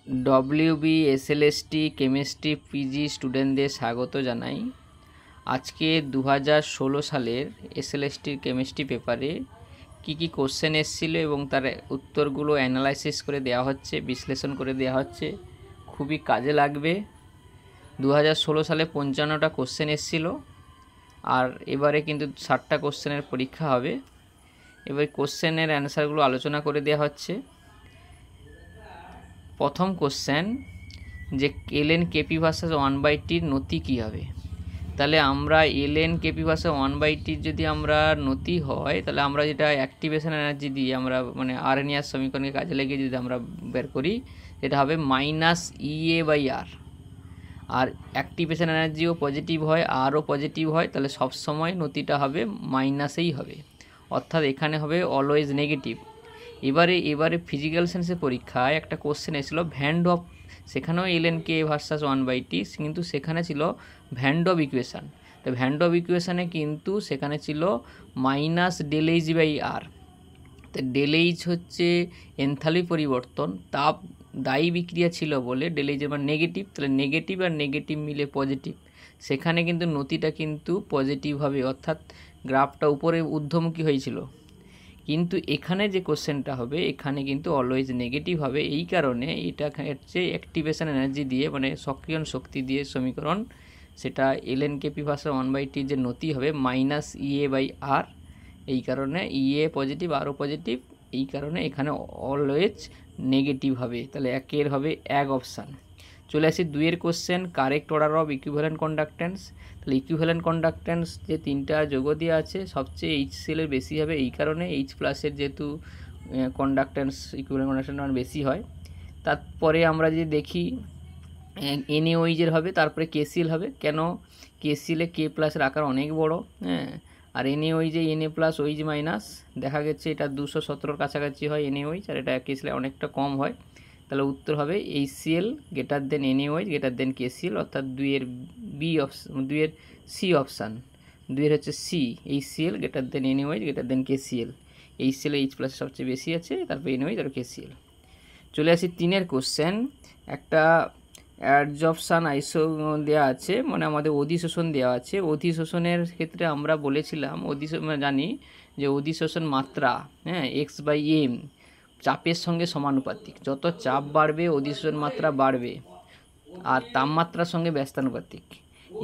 WB SLST chemistry PG স্টুডেন্টদের স্বাগত জানাই। আজকে 2016 সালের এসএলএসটির কেমিস্ট্রি পেপারে কি কোশ্চেন এসেছিল এবং তার উত্তরগুলো অ্যানালাইসিস করে দেওয়া হচ্ছে, বিশ্লেষণ করে দেওয়া হচ্ছে, খুবই কাজে লাগবে। 2016 সালে 55টা কোশ্চেন এসেছিল, আর এবারে কিন্তু 60টা কোশ্চেনের পরীক্ষা হবে। এবার কোশ্চেনের অ্যান্সারগুলো আলোচনা করে দেওয়া হচ্ছে। প্রথম কোশ্চেন, যে ln kp ভার্সাস 1/t নতি কী হবে। তাহলে আমরা ln kp ভার্সাস 1/t যদি আমরা নতি হয়, তাহলে আমরা যেটা অ্যাক্টিভেশন এনার্জি দিয়ে আমরা মানে আরএনএর সমীকরণকে কাজে লাগিয়ে যদি আমরা বের করি, সেটা হবে -EA/r। আর অ্যাক্টিভেশন এনার্জিও পজিটিভ হয়, আরও পজিটিভ হয়, তাহলে সবসময় নতিটা হবে মাইনাসেই হবে, অর্থাৎ এখানে হবে অলওয়েজ নেগেটিভ। এবারে ফিজিক্যাল সায়েন্সের পরীক্ষায় একটা কোশ্চেন এসেছিলো ভ্যান ডপ, সেখানেও ln k ভার্সাস 1/t, কিন্তু সেখানে ছিল ভ্যান ডপ ইকুয়েশান। তো ভ্যান ডপ ইকুয়েশানে কিন্তু সেখানে ছিল -ΔH/r। তো ΔH হচ্ছে এনথালপি পরিবর্তন, তাপ দায়ী বিক্রিয়া ছিল বলে ΔH এর মান নেগেটিভ, তাহলে নেগেটিভ আর নেগেটিভ মিলে পজিটিভ। সেখানে কিন্তু নতিটা কিন্তু পজিটিভ হবে, অর্থাৎ গ্রাফটা উপরে ঊর্ধ্বমুখী হয়েছিল। কিন্তু এখানে যে কোশ্চেনটা হবে, এখানে কিন্তু অলওয়েজ নেগেটিভ হবে। এই কারণে এটা হচ্ছে অ্যাক্টিভেশন এনার্জি দিয়ে মানে সক্রিয়ণ শক্তি দিয়ে সমীকরণ, সেটা ln kp ভার্সাস 1/t যে নতি হবে -EA/r। এই কারণে EA পজিটিভ, আরও পজিটিভ, এই কারণে এখানে অলওয়েজ নেগেটিভ হবে। তাহলে একের হবে এক অপশান। চলে আসি দুইয়ের question, correct order of equivalent conductance. তাহলে ইকুইভ্যালেন্ট কন্ডাক্ট্যান্স যে তিনটা যৌগ দেওয়া আছে, সবচেয়ে HCl এর বেশি হবে, এই কারণে H+এর যেহেতু কন্ডাক্ট্যান্স ইকুইভ্যালেন্ট কন্ডাক্ট্যান্স বেশি হয়। তারপরে আমরা যদি দেখি NaOH এর হবে, তারপরে KCl হবে। কেন? KCl এ K+এর আকার অনেক বড়, হ্যাঁ, আর NaOH এ Na+OH- দেখা গেছে এটা 217 কাছাকাছি হয় NaOH, আর এটা KCl অনেকটা কম হয়। তাহলে উত্তর হবে HCl greater than NaOH greater than KCl, অর্থাৎ দুইয়ের সি অপশান। দুইয়ের হচ্ছে C, HCl greater than NaOH greater than KCl। HCl H+ সবচেয়ে বেশি আছে, তারপর NaOH আর KCl। চলে আসি তিনের কোশ্চেন, একটা অ্যাডজর্পশন আইসো দেওয়া আছে, মানে আমাদের অধিশোষণ দেওয়া আছে। অধিশোষণের ক্ষেত্রে আমরা বলেছিলাম জানি যে অধিশোষণ মাত্রা, হ্যাঁ, x/m চাপের সঙ্গে সমানুপাতিক। যত চাপ বাড়বে অধিশোষণ মাত্রা বাড়বে, আর তাপমাত্রার সঙ্গে ব্যস্তানুপাতিক।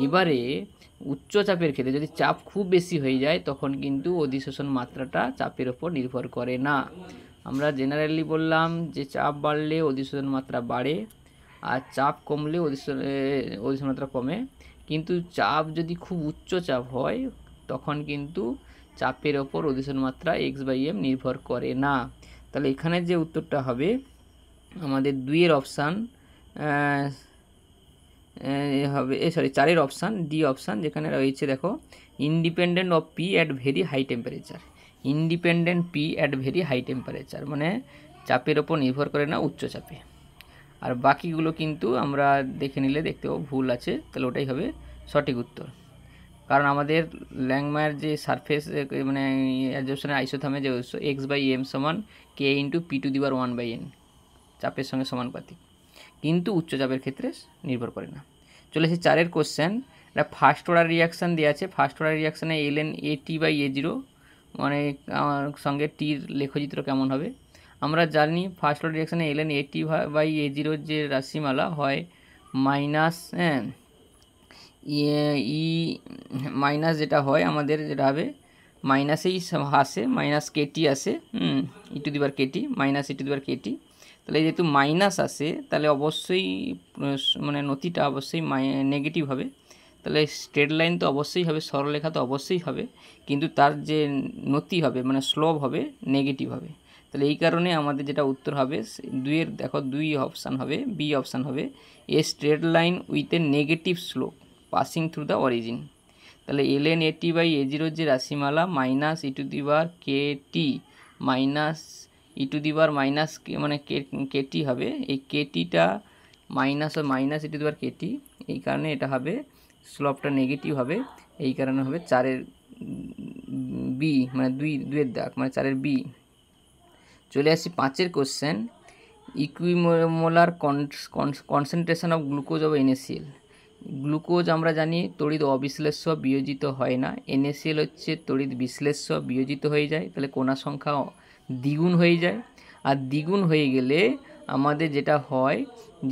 এবারে উচ্চ চাপের ক্ষেত্রে যদি চাপ খুব বেশি হয়ে যায়, তখন কিন্তু অধিশোষণ মাত্রাটা চাপের ওপর নির্ভর করে না। আমরা জেনারেলি বললাম যে চাপ বাড়লে অধিশোষণ মাত্রা বাড়ে, আর চাপ কমলে অধিশোষণ মাত্রা কমে। কিন্তু চাপ যদি খুব উচ্চ চাপ হয়, তখন কিন্তু চাপের ওপর অধিশোষণ মাত্রা x/m নির্ভর করে না। তাহলে এখানে যে উত্তরটা হবে আমাদের দুইয়ের অপশান হবে, চারের অপশান ডি অপশান, যেখানে রয়েছে দেখো independent of P at very high temperature. Independent P at very high temperature মানে চাপের ওপর নির্ভর করে না উচ্চ চাপে। আর বাকিগুলো কিন্তু আমরা দেখে নিলে দেখতে পাবো ভুল আছে, তাহলে ওটাই হবে সঠিক উত্তর। কারণ আমাদের ল্যাংমায়ার যে সারফেস মানে অ্যাডজর্পশনের আইসোথার্মে যে x/m সমান k × p⁴ চাপের সঙ্গে সমানুপাতিক, কিন্তু উচ্চ চাপের ক্ষেত্রে নির্ভর করে না। চলে এসেছি চারের কোশ্চেন, এটা ফার্স্ট অর্ডার রিয়াকশান দেওয়া আছে। ফার্স্ট অর্ডার রিয়াকশানে ln AT/A0 মানে সঙ্গে টির লেখচিত্র কেমন হবে। আমরা জানি ফার্স্ট অর্ডার রিয়াকশানে ln AT/A0 যে রাশিমালা হয় মাইনাস, মাইনাস যেটা হয় আমাদের যেটা হবে মাইনাসেই আসে, -KT আসে, e⁻KT -e⁻KT। তাহলে যেহেতু মাইনাস আসে, তাহলে অবশ্যই মানে নতিটা অবশ্যই নেগেটিভ হবে। তাহলে স্ট্রেট লাইন তো অবশ্যই হবে, সরলরেখা তো অবশ্যই হবে, কিন্তু তার যে নতি হবে মানে স্লোপ হবে নেগেটিভ হবে। তাহলে এই কারণে আমাদের যেটা উত্তর হবে দুইয়ের দেখো দুই অপশান হবে, বি অপশান হবে, a straight line with a negative slope passing through the origin. তাহলে ln AT/A0 যে রাশিমালা -e⁻KT মানে KT হবে, এই KTটা -e⁻KT, এই কারণে এটা হবে স্লোপটা নেগেটিভ হবে, এই কারণে হবে চারের বি মানে দুইয়ের দাগ মানে চারের বি। চলে আসি পাঁচের question, equimolar concentration of glucose of NaCl। Glucose আমরা জানি তড়িৎ অবিশ্লেষ্য বিয়োজিত হয় না, NaCl হচ্ছে তড়িৎ বিশ্লেষ্য বিয়োজিত হয়ে যায়, তাহলে কণা সংখ্যা দ্বিগুণ হয়ে যায়। আর দ্বিগুণ হয়ে গেলে আমাদের যেটা হয়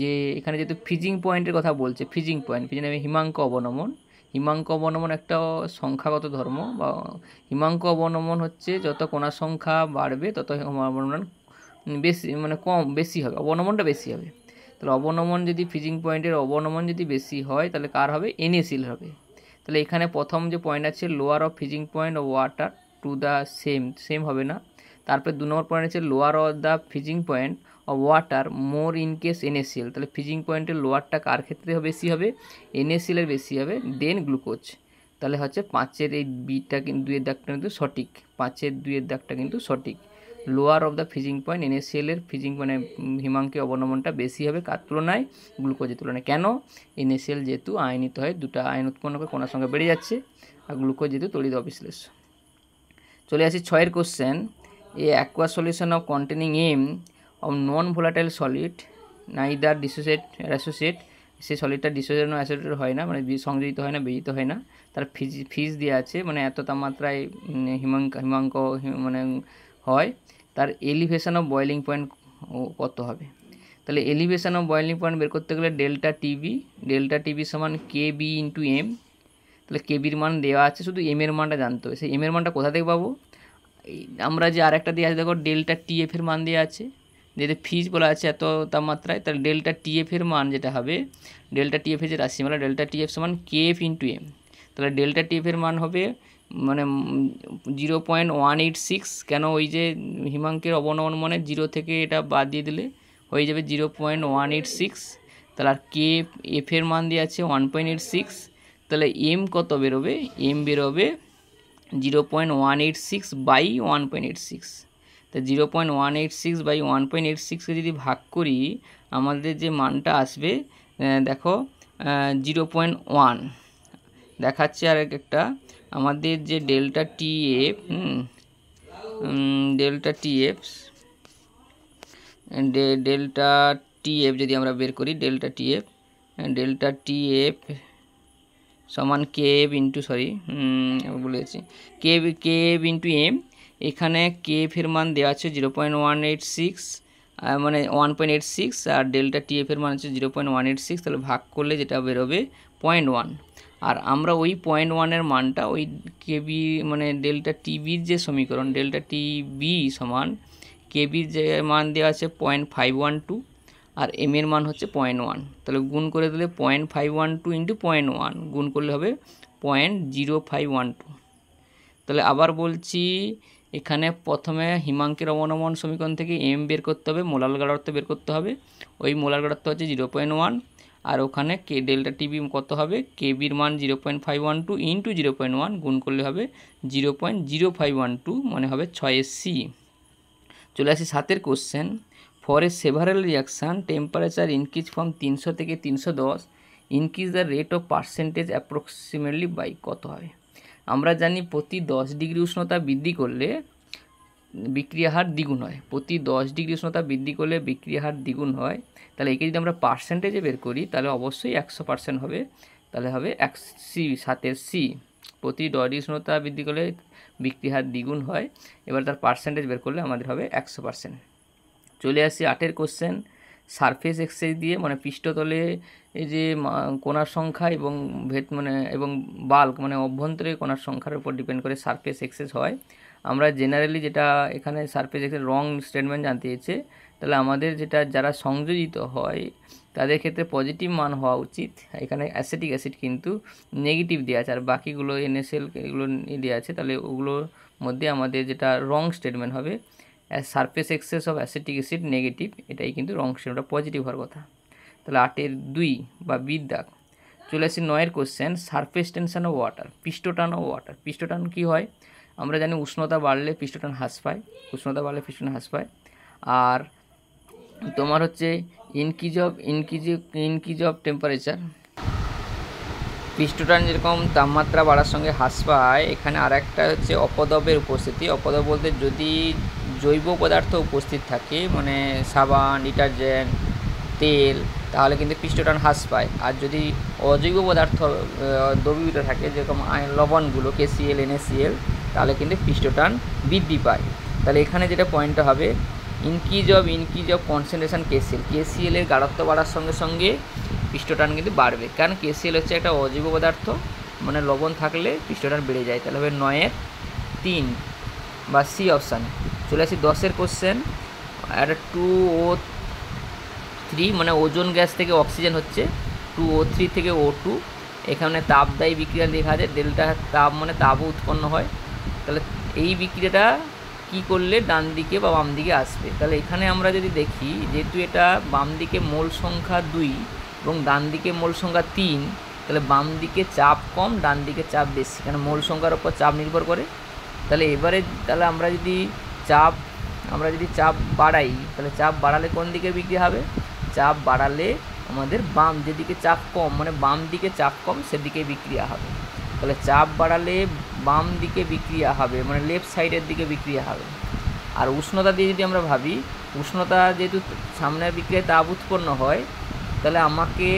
যে এখানে যেহেতু ফ্রিজিং পয়েন্টের কথা বলছে, ফ্রিজিং পয়েন্ট হিমাঙ্ক অবনমন, হিমাঙ্ক অবনমন একটা সংখ্যাগত ধর্ম, বা হিমাঙ্ক অবনমন হচ্ছে যত কণা সংখ্যা বাড়বে তত অবনমন বেশি বেশি হবে, অবনমনটা বেশি হবে। তাহলে অবনমন যদি ফ্রিজিং পয়েন্টের অবনমন যদি বেশি হয় তাহলে কার হবে? NaCl হবে। তাহলে এখানে প্রথম যে পয়েন্ট আছে lower of freezing point of water to the same হবে না। তারপরে 2 নম্বর পয়েন্ট আছে lower of the freezing point of water more in case NaCl। তাহলে ফ্রিজিং পয়েন্টের লোয়ারটা কার ক্ষেত্রে বেশি হবে? NaCl এর বেশি হবে দেন গ্লুকোজ। তাহলে হচ্ছে 5-এর এই বিটা কিন্তু 2-এর দাগটা কিন্তু সঠিক, 5-এর 2-এর দাগটা কিন্তু সঠিক। Lower of the freezing point NaCl এর ফ্রিজিং হিমাঙ্কে অবনমনটা বেশি হবে কার তুলনায়? গ্লুকোজের তুলনায়। কেন? NaCl যেহেতু আয়নিত হয়, দুটা আয়ন উৎপন্ন করে কণার সংখ্যা বেড়ে যাচ্ছে, আর গ্লুকোজ যেহেতু তড়িৎ অবিশ্লেষ্য। চলে আসি 6-এর question. A aqua solution of containing M of non volatile solid neither associate, সেই সলিডটা ডিসোসিয়েট অ্যাসোসিয়েটেড হয় না, সংযোজিত হয় না, বিজিত হয় না। তার ফিজ দেওয়া আছে, এত তাপমাত্রায় হিমাঙ্ক হয়। তার এলিভেশন অফ বয়েলিং পয়েন্ট কত হবে? তাহলে এলিভেশন অফ বয়েলিং পয়েন্ট বের করতে গেলে ডেল্টা টিভি সমান KB ইন্টু M। তাহলে কেবির মান দেওয়া আছে, শুধু এম এর মানটা জানতে হবে। সেই এম এর মানটা কোথা থেকে পাবো? আমরা যে আরেকটা দিয়ে আছে দেখো ডেল্টা TF এর মান দেওয়া আছে, যেটা ফিজ বলা আছে এত তাপমাত্রায়, তাহলে ডেল্টা TF এর মান যেটা হবে, ডেল্টা TF এর যে রাশি মানে ডেল্টা TF সমান KF ইন্টু M। তাহলে ডেল্টা TF এর মান হবে 0.186। কেন? ওই যে হিমাঙ্কের অবনমন মানে 0 থেকে এটা বাদ দিয়ে দিলে হয়ে যাবে 0.186। তাহলে আর KF এর মান দিয়ে আছে 1.86। তাহলে M কত বেরোবে? M বেরোবে 0.186 বাই 1.86। তো 0.186 বাই 1.86কে যদি ভাগ করি আমাদের যে মানটা আসবে দেখো 0.1 দেখাচ্ছে। আর একটা আমাদের যে ডেল্টা TF যদি আমরা বের করি ডেল্টা TF সমান KF ইন্টু বলেছি KF ইন্টু M। এখানে KF এর মান দেওয়া আছে 0.186 1.86, আর ডেল্টা TF এর মান হচ্ছে 0.186। তাহলে ভাগ করলে যেটা বেরোবে 0.1। আর আমরা ওই 0.1-এর মানটা ওই কেবি ডেল্টা টিবির যে সমীকরণ, ডেল্টা টিবি সমান কেবির যে মান দেওয়া আছে 0.512 আর এম এর মান হচ্ছে 0.1। তাহলে গুণ করে দিলে 0.512 ইন্টু 0.1 গুণ করলে হবে 0.0512। তাহলে আবার বলছি, এখানে প্রথমে হিমাঙ্কের অবনমন সমীকরণ থেকে এম বের করতে হবে, মোলার গাঢ়ত্ব বের করতে হবে। ওই মোলার গাঢ়ত্ব হচ্ছে 0.1, আর ওখানে ডেল্টা টিবি কত হবে? কেবির মান 0.512 ইন্টু 0.1 গুণ করলে হবে 0.0512, মানে হবে 6C। চলে আসি 7-এর question. For a several reaction temperature increase from 300 থেকে 310, increase the rate of percentage approximately by কত হবে? আমরা জানি প্রতি 10 ডিগ্রি উষ্ণতা বৃদ্ধি করলে বিক্রিয়া হার দ্বিগুণ হয়, প্রতি 10 ডিগ্রি উষ্ণতা বৃদ্ধি করলে বিক্রিয়া হার দ্বিগুণ হয়। তাহলে একে যদি আমরা পার্সেন্টেজে বের করি তাহলে অবশ্যই 100% হবে। তাহলে হবে 7C, প্রতি 10 ডিগ্রি উষ্ণতা বৃদ্ধি করলে বিক্রিয়া হার দ্বিগুণ হয়। এবার তার পার্সেন্টেজ বের করলে আমাদের হবে 100%। চলে আসি 8-এর কোশ্চেন। সারফেস এক্সেস দিয়ে পৃষ্ঠতলে এই যে কোণার সংখ্যা এবং এবং বাল্ক অভ্যন্তরে কোণার সংখ্যার উপর ডিপেন্ড করে সারফেস এক্সেস হয়। আমরা জেনারেলি যেটা এখানে সারফেস এক্সেস রং স্টেটমেন্ট জানতে চেয়েছে, তাহলে আমাদের যারা সংযোজিত হয় তাদের ক্ষেত্রে পজিটিভ মান হওয়া উচিত। এখানে অ্যাসিটিক অ্যাসিড কিন্তু নেগেটিভ দেওয়া আছে, আর বাকিগুলো NaCl এগুলো দেওয়া আছে। তাহলে ওগুলোর মধ্যে আমাদের যেটা রং স্টেটমেন্ট হবে surface access of acetic acid negative, এটাই কিন্তু রং স্টেটমেন্টটা পজিটিভ হওয়ার কথা। তাহলে 8-এর 2 বা বির দাগ। চলে আসি 9-এর question. Surface tension of water, পৃষ্ঠটান অফ ওয়াটার। পৃষ্ঠটান কী হয়? আমরা জানি উষ্ণতা বাড়লে পৃষ্ঠটান হ্রাস পায়, আর তোমার হচ্ছে ইনক্রিজ অফ টেম্পারেচার, পৃষ্ঠটান যেরকম তাপমাত্রা বাড়ার সঙ্গে হ্রাস পায়, এখানে আর একটা হচ্ছে অপদবের উপস্থিতি। অপদব বলতে যদি জৈব পদার্থ উপস্থিত থাকে, মানে সাবান, ডিটারজেন্ট, তেল, তাহলে কিন্তু পৃষ্ঠটান হ্রাস পায়। আর যদি অজৈব পদার্থ দ্রবীভূত থাকে, যেরকম লবণগুলো KCl, NaCl, তাহলে কিন্তু পৃষ্ঠটান বৃদ্ধি পায়। তাহলে এখানে যেটা পয়েন্টটা হবে, ইনক্রিজ অফ কনসেন্ট্রেশন KCl এর গাঢ়ত্ব বাড়ার সঙ্গে সঙ্গে পৃষ্ঠটান কিন্তু বাড়বে, কারণ KCl হচ্ছে একটা অজৈব পদার্থ, মানে লবণ থাকলে পৃষ্ঠটান বেড়ে যায়। তাহলে হবে 9-3 বা সি অপশান। চলে আসি 10-এর কোশ্চেন। একটা 2O3, মানে ওজোন গ্যাস থেকে অক্সিজেন হচ্ছে, 2O3 থেকে O2, এখানে তাপদায়ী বিক্রিয়া লেখা আছে, ডেল্টা তাপ মানে তাপও উৎপন্ন হয়। তাহলে এই বিক্রিয়াটা কি করলে ডান দিকে বা বাম দিকে আসবে? তাহলে এখানে আমরা যদি দেখি, যেহেতু এটা বাম দিকে মোল সংখ্যা 2 এবং ডান দিকে মোল সংখ্যা 3, তাহলে বাম দিকে চাপ কম, ডান দিকে চাপ বেশি, কারণ মোল সংখ্যার ওপর চাপ নির্ভর করে। তাহলে এবারে তাহলে আমরা যদি চাপ বাড়াই, তাহলে চাপ বাড়ালে কোন দিকে বিক্রিয়া হবে? চাপ বাড়ালে আমাদের বাম, যেদিকে চাপ কম, মানে বাম দিকে চাপ কম, সেদিকে বিক্রিয়া হবে। তাহলে চাপ বাড়ালে বাম দিকে বিক্রিয়া হবে, মানে লেফট সাইডের দিকে বিক্রিয়া হবে। আর উষ্ণতা দিয়ে যদি আমরা ভাবি, উষ্ণতা যেহেতু সামনের বিক্রিয়ায় তাপ উৎপন্ন হয়, তাহলে আমাকে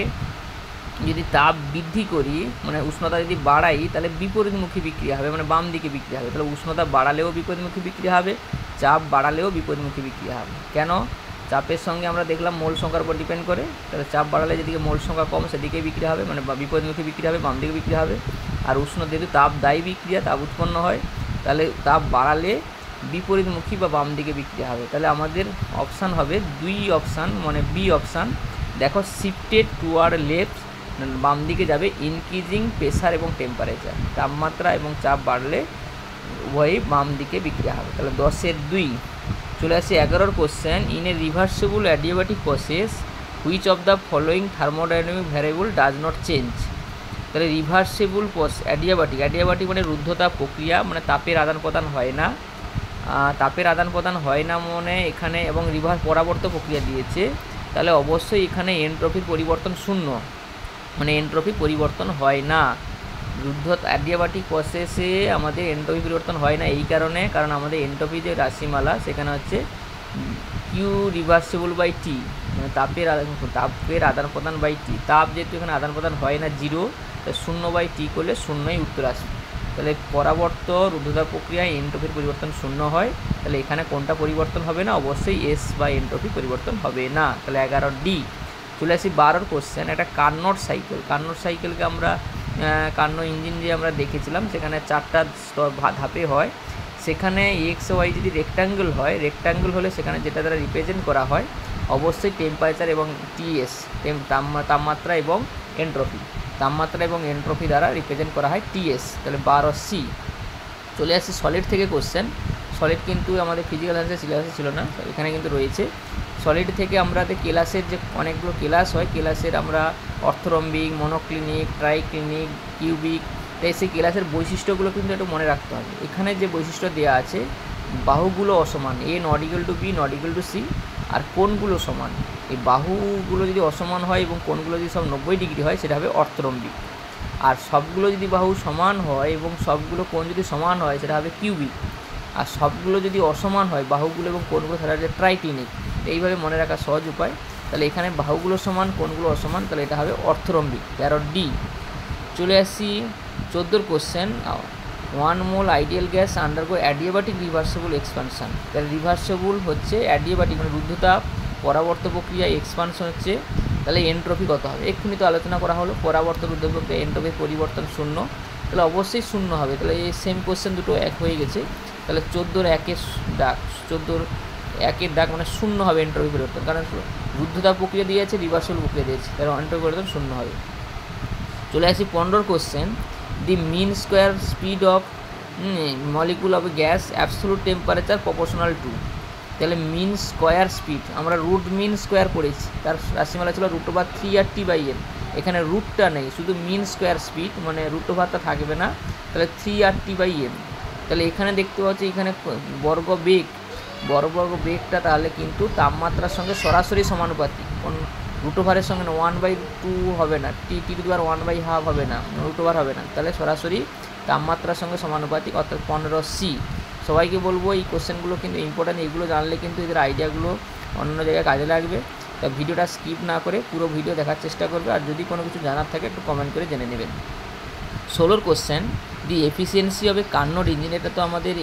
যদি তাপ বৃদ্ধি করি, মানে উষ্ণতা যদি বাড়াই, তাহলে বিপরীতমুখী বিক্রিয়া হবে, মানে বাম দিকে বিক্রিয়া হবে। তাহলে উষ্ণতা বাড়ালেও বিপরীতমুখী বিক্রিয়া হবে, চাপ বাড়ালেও বিপরীতমুখী বিক্রিয়া হবে। কেন? চাপের সঙ্গে আমরা দেখলাম মোল সংখ্যার উপর ডিপেন্ড করে। তাহলে চাপ বাড়ালে যেদিকে মোল সংখ্যা কম সেদিকে বিক্রিয়া হবে, মানে বিপরীতমুখী বিক্রিয়া হবে, বাম দিকে বিক্রিয়া হবে। আর উষ্ণতা যেহেতু তাপদায়ী বিক্রিয়া, তাপ উৎপন্ন হয়, তাহলে তাপ বাড়ালে বিপরীতমুখী বা বাম দিকে বিক্রিয়া হবে। তাহলে আমাদের অপশান হবে 2 অপশান, মানে বি অপশান। দেখো, শিফটেড টুয়ার্ড লেফট, বাম দিকে যাবে, ইনক্রিজিং প্রেসার এবং টেম্পারেচার, তাপমাত্রা এবং চাপ বাড়লে উভয়ই বাম দিকে বিক্রিয়া হবে। তাহলে 10-এর 2। চলে আসি 11-র question. In a reversible adiabatic process which of the following thermodynamic variable does not change? তাহলে রিভার্সিবল অ্যাডিয়াবাটিক মানে রুদ্ধতাপ প্রক্রিয়া, মানে তাপের আদান প্রদান হয় না। তাপের আদান প্রদান হয় না মানে এখানে, এবং পরাবর্ত প্রক্রিয়া দিয়েছে, তাহলে অবশ্যই এখানে এনট্রপির পরিবর্তন শূন্য, মানে এনট্রপি পরিবর্তন হয় না। অ্যাডিয়াবাটিক প্রসেসে আমাদের এনট্রপি পরিবর্তন হয় না এই কারণে, কারণ আমাদের এনট্রপি যে রাশিমালা সেখানে হচ্ছে কিউ রিভার্সিবল বাই টি, মানে তাপের আদান প্রদান বাই টি। তাপ যেহেতু এখানে আদান প্রদান হয় না 0, তাই 0/T করলে 0ই উত্তর আসবে। তাহলে পরাবর্ত রুদ্ধতাপ প্রক্রিয়ায় এনট্রপির পরিবর্তন 0 হয়, তাহলে এখানে কোনটা পরিবর্তন হবে না? অবশ্যই এস বা এনট্রপি পরিবর্তন হবে না। তাহলে 11D। চলে আসি 12-র কোশ্চেন। একটা কার্নোট সাইকেলকে আমরা কার্নো ইঞ্জিন যে আমরা দেখেছিলাম, সেখানে 4টা ধাপে হয়। সেখানে এক্স ওয়াই যদি রেক্ট্যাঙ্গেল হলে সেখানে যেটা দ্বারা রিপ্রেজেন্ট করা হয় অবশ্যই টেম্পারেচার এবং টিএস, তাপমাত্রা এবং এন্ট্রপি দ্বারা রিপ্রেজেন্ট করা হয় টিএস। তাহলে 12C। চলে আসি সলিড থেকে কোশ্চেন। সলিড কিন্তু আমাদের ফিজিক্যাল সায়েন্সের সিলেবাসে ছিল না, এখানে কিন্তু রয়েছে। সলিড থেকে আমরা কেলাসের যে অনেকগুলো কেলাস হয়, কেলাসের আমরা অর্থরম্বিক, মনোক্লিনিক, ট্রাইক্লিনিক, কিউবিক, তাই সেই কেলাসের বৈশিষ্ট্যগুলো কিন্তু একটু মনে রাখতে হবে। এখানে যে বৈশিষ্ট্য দেওয়া আছে, বাহুগুলো অসমান, A ≠ B ≠ C, আর কোণগুলো সমান। এই বাহুগুলো যদি অসমান হয় এবং কোণগুলো যদি সব 90 ডিগ্রি হয়, সেটা হবে অর্থরম্বিক। আর সবগুলো যদি বাহু সমান হয় এবং সবগুলো কোণ যদি সমান হয়, সেটা হবে কিউবিক। আর সবগুলো যদি অসমান হয়, বাহুগুলো এবং কোণগুলো, সেটা হচ্ছে ট্রাইক্লিনিক। এইভাবে মনে রাখার সহজ উপায়। তাহলে এখানে বাহুগুলো সমান, কোণগুলো অসমান, তাহলে এটা হবে অর্থরম্বিক। 13D। চলে আসি 14-র question. 1 mole ideal gas undergo adiabatic reversible expansion. তাহলে রিভার্সিবল হচ্ছে অ্যাডিয়াবাটিক, মানে রুদ্ধতাপ, পরাবর্ত প্রক্রিয়া, এক্সপানশন হচ্ছে, তাহলে এনট্রপি কত হবে? এক্ষুনি তো আলোচনা করা হলো, পরাবর্ত রুদ্ধ প্রক্রিয়া এনট্রপির পরিবর্তন 0, তাহলে অবশ্যই 0 হবে। তাহলে এই সেম কোশ্চেন দুটো এক হয়ে গেছে। তাহলে 14-র 1-এর ডাক, 14-র 1-এর ডাক মানে 0 হবে এনট্রপি পরিবর্তন, কারণ রুদ্ধতাপ প্রক্রিয়া দিয়েছে, রিভার্সিবল প্রক্রিয়া দিয়েছে, তাহলে এনট্রপি পরিবর্তন 0 হবে। চলে আসি 15-র question. The mean square speed of molecule of gas absolute temperature proportional to. তাহলে মিন স্কোয়ার স্পিড, আমরা রুট মিন স্কোয়ার করেছি, তার রাশিমালা ছিল √3RT/m। এখানে রুটটা নেই, শুধু মিন স্কোয়ার স্পিড, মানে √টা থাকবে না, তাহলে 3RT/m। তাহলে এখানে দেখতে পাচ্ছি, এখানে বর্গ বেগটা তাহলে কিন্তু তাপমাত্রার সঙ্গে সরাসরি সমানুপাতিক। কোন √এর সঙ্গে 1/2 হবে না, T⁻1/2 হবে না, √, হবে না, তাহলে সরাসরি তাপমাত্রার সঙ্গে সমানুপাতিক, অর্থাৎ 15C। সবাইকে বলবো এই কোশ্চেনগুলো কিন্তু ইম্পর্ট্যান্ট, এগুলো জানলে কিন্তু এদের আইডিয়াগুলো অন্য জায়গায় কাজে লাগবে। তা ভিডিওটা স্কিপ না করে পুরো ভিডিও দেখার চেষ্টা করবে, আর যদি কোনো কিছু জানার থাকে একটু কমেন্ট করে জেনে নেবেন। 16 কোশ্চেন, দি এফিসিয়েন্সি হবে কার্নোট ইঞ্জিন। এটা তো আমাদের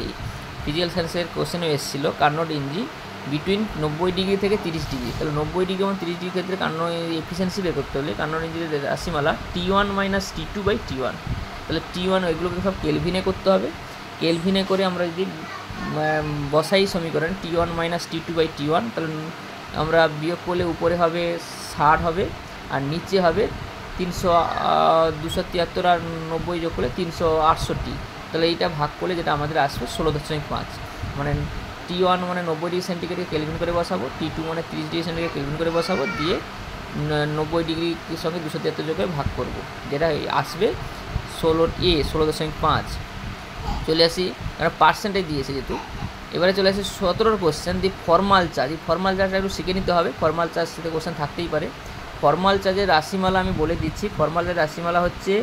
ফিজিক্যাল সায়েন্সের কোশ্চেনও এসেছিলো। কার্নোট ইঞ্জিন বিটুইন 90 ডিগ্রি থেকে 30 ডিগ্রি, তাহলে 90 ডিগ্রি এবং 30 ডিগ্রি ক্ষেত্রে কার্নোট এফিসিয়েন্সি বের করতে হলে কার্নোট ইঞ্জিনের রাশিমালা T1 - T2/T1, তাহলে T1 এগুলোকে সব কেলভিনে করতে হবে। কেলভিনে করে আমরা যদি বসাই সমীকরণ T1 - T2/T1, তাহলে আমরা বিয়োগ করলে উপরে হবে 60 হবে, আর নিচে হবে 273, আর 90 যোগ করলে 368। তাহলে এইটা ভাগ করলে যেটা আমাদের আসবে 16.5, মানে T1 মানে 90 ডিগ্রি সেন্টিগ্রেডকে কেলভিন করে বসাবো, T2 মানে 30 ডিগ্রি সেন্টিগ্রেড কেলভিন করে বসাবো, দিয়ে 90 ডিগ্রির সঙ্গে 273 যোগ করে ভাগ করব, যেটা আসবে 16.5। চলে আসি, কারণ পার্সেন্টেজ দিয়েছে যেহেতু। এবারে চলে আসি 17 কোশ্চেন, দি ফর্মাল চার্জ। এই ফর্মাল চার্জটা একটু শিখে নিতে হবে, ফর্মাল চার্জ সাথে কোশ্চেন থাকতেই পারে। ফর্মাল চার্জের রাশিমালা আমি বলে দিচ্ছি। ফর্মাল চার্জের রাশিমালা হচ্ছে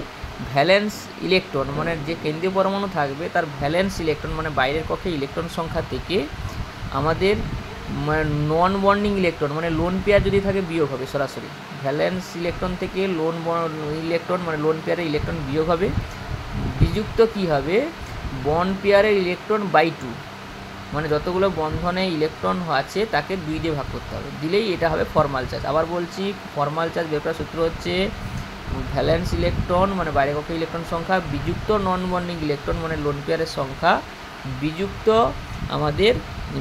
ভ্যালেন্স ইলেকট্রন, মানে যে কেন্দ্রীয় পরমাণু থাকবে তার ভ্যালেন্স ইলেকট্রন, মানে বাইরের কক্ষে ইলেকট্রন সংখ্যা থেকে আমাদের নন বন্ডিং ইলেকট্রন, মানে লোন পেয়ার যদি থাকে বিয়োগ হবে সরাসরি। ভ্যালেন্স ইলেকট্রন থেকে লোন ইলেকট্রন, মানে লোন পেয়ারের ইলেকট্রন বিয়োগ হবে, বিযুক্ত কী হবে বন্ড পেয়ারের ইলেকট্রন বাই 2, মানে যতগুলো বন্ধনে ইলেকট্রন আছে তাকে 2 দিয়ে ভাগ করতে হবে, দিলেই এটা হবে ফর্মাল চার্জ। আবার বলছি, ফর্মাল চার্জ বের করার সূত্র হচ্ছে ভ্যালেন্স ইলেকট্রন মানে বাইরে কক্ষে ইলেকট্রন সংখ্যা, বিযুক্ত নন বন্ডিং ইলেকট্রন মানে লোন পেয়ারের সংখ্যা, বিযুক্ত আমাদের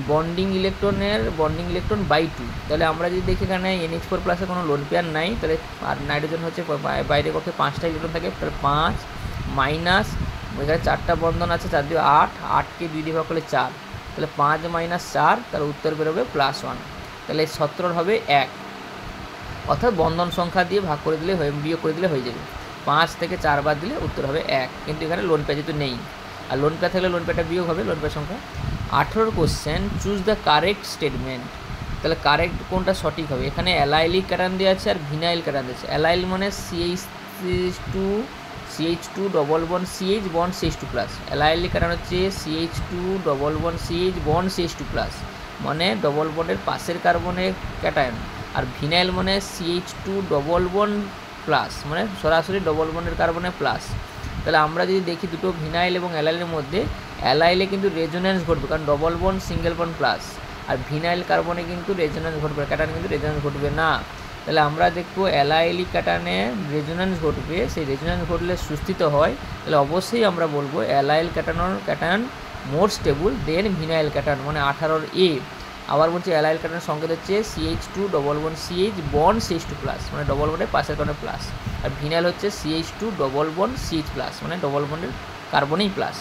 বন্ডিং ইলেকট্রন বাই 2। তাহলে আমরা যদি দেখি এখানে NH4+ কোনো লোন পেয়ার নাই, তাহলে আর নাইট্রোজেন হচ্ছে বাইরে কক্ষে 5টা ইলেকট্রন থাকে, তাহলে 5 মাইনাস এখানে 4টা বন্ধন আছে, 4 দিয়ে 8, 8কে 2 দিয়ে ভাগ করলে 4, তাহলে 5 - 4, তাহলে উত্তর বেরোবে +1। তাহলে 17 হবে 1, অর্থাৎ বন্ধন সংখ্যা দিয়ে ভাগ করে দিলে বিয়োগ করে দিলে হয়ে যাবে। 5 থেকে 4 বাদ দিলে উত্তর হবে 1, কিন্তু এখানে লোন পেয়ার যেহেতু নেই, আর লোন পেয়ার থাকলে লোন পেয়ারটা বিয়োগ হবে লোন পেয়ার সংখ্যা। 18 question, choose the correct statement. তাহলে কারেক্ট কোনটা সঠিক হবে, এখানে অ্যালাইলিক ক্যাটায়ন দেওয়া আছে আর ভিনাইল ক্যাটায়ন দিয়েছে। অ্যালাইল মানে CH2 double bond CH bond CH2+, allylic cation হচ্ছে CH2 double bond CH bond CH2+, মানে ডবল বন্ডের পাশের কার্বনের ক্যাটায়ন। আর ভিনাইল মানে CH2 ডবল বন্ড প্লাস, মানে সরাসরি ডবল বন্ডের কার্বনের প্লাস। তাহলে আমরা যদি দেখি দুটো ভিনাইল এবং অ্যালাইলের মধ্যে, অ্যালাইলে কিন্তু রেজোন্যান্স ঘটবে, কারণ double bond single bond plus, আর ভিনাইল কার্বনে কিন্তু রেজোন্যান্স ঘটবে, ক্যাটায়ন কিন্তু রেজোন্যান্স ঘটবে না। তাহলে আমরা দেখবো অ্যালাইলিক ক্যাটায়নে রেজোন্যান্স ঘটবে, সেই রেজোন্যান্স ঘটলে সুস্থিত হয়, তাহলে অবশ্যই আমরা বলবো অ্যালাইল ক্যাটায়ন মোর স্টেবল দেন ভিনাইল ক্যাটায়ন, মানে 18A। আবার বলছি অ্যালাইল ক্যাটায়নের সংকেত হচ্ছে CH2 double bond CH bond CH2+, মানে ডবল বন্ডের পাশের কারণে প্লাস, আর ভিনাইল হচ্ছে CH2 ডবল বন্ড CH+, মানে ডবল বন্ডের কার্বনেই প্লাস।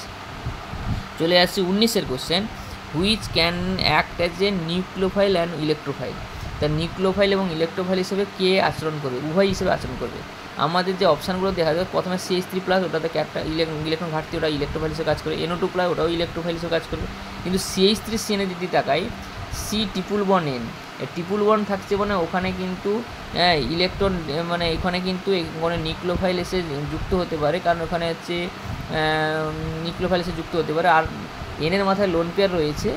চলে আসছি 19 question, which can act as a nucleophile and electrophile. তা নিউক্লিওফাইল এবং ইলেকট্রোফাইল হিসেবে কে আচরণ করবে, উভয় হিসেবে আচরণ করবে। আমাদের যে অপশানগুলো দেখা যায়, প্রথমে CH3+, ওটাতে একটা ইলেকট্রন ঘাটতি, ওটা ইলেকট্রোফাইল হিসেবে কাজ করে। NO2+, ওটাও ইলেকট্রোফাইল হিসেবে কাজ করবে। কিন্তু CH3CN যদি তাকাই, C≡N, ট্রিপল বন্ড থাকছে, মানে ওখানে কিন্তু ইলেকট্রন, মানে এখানে কিন্তু এখানে নিউক্লিওফাইল এসে যুক্ত হতে পারে, কারণ ওখানে হচ্ছে নিউক্লিওফাইল এসে যুক্ত হতে পারে। আর এনের মাথায় লোন পেয়ার রয়েছে,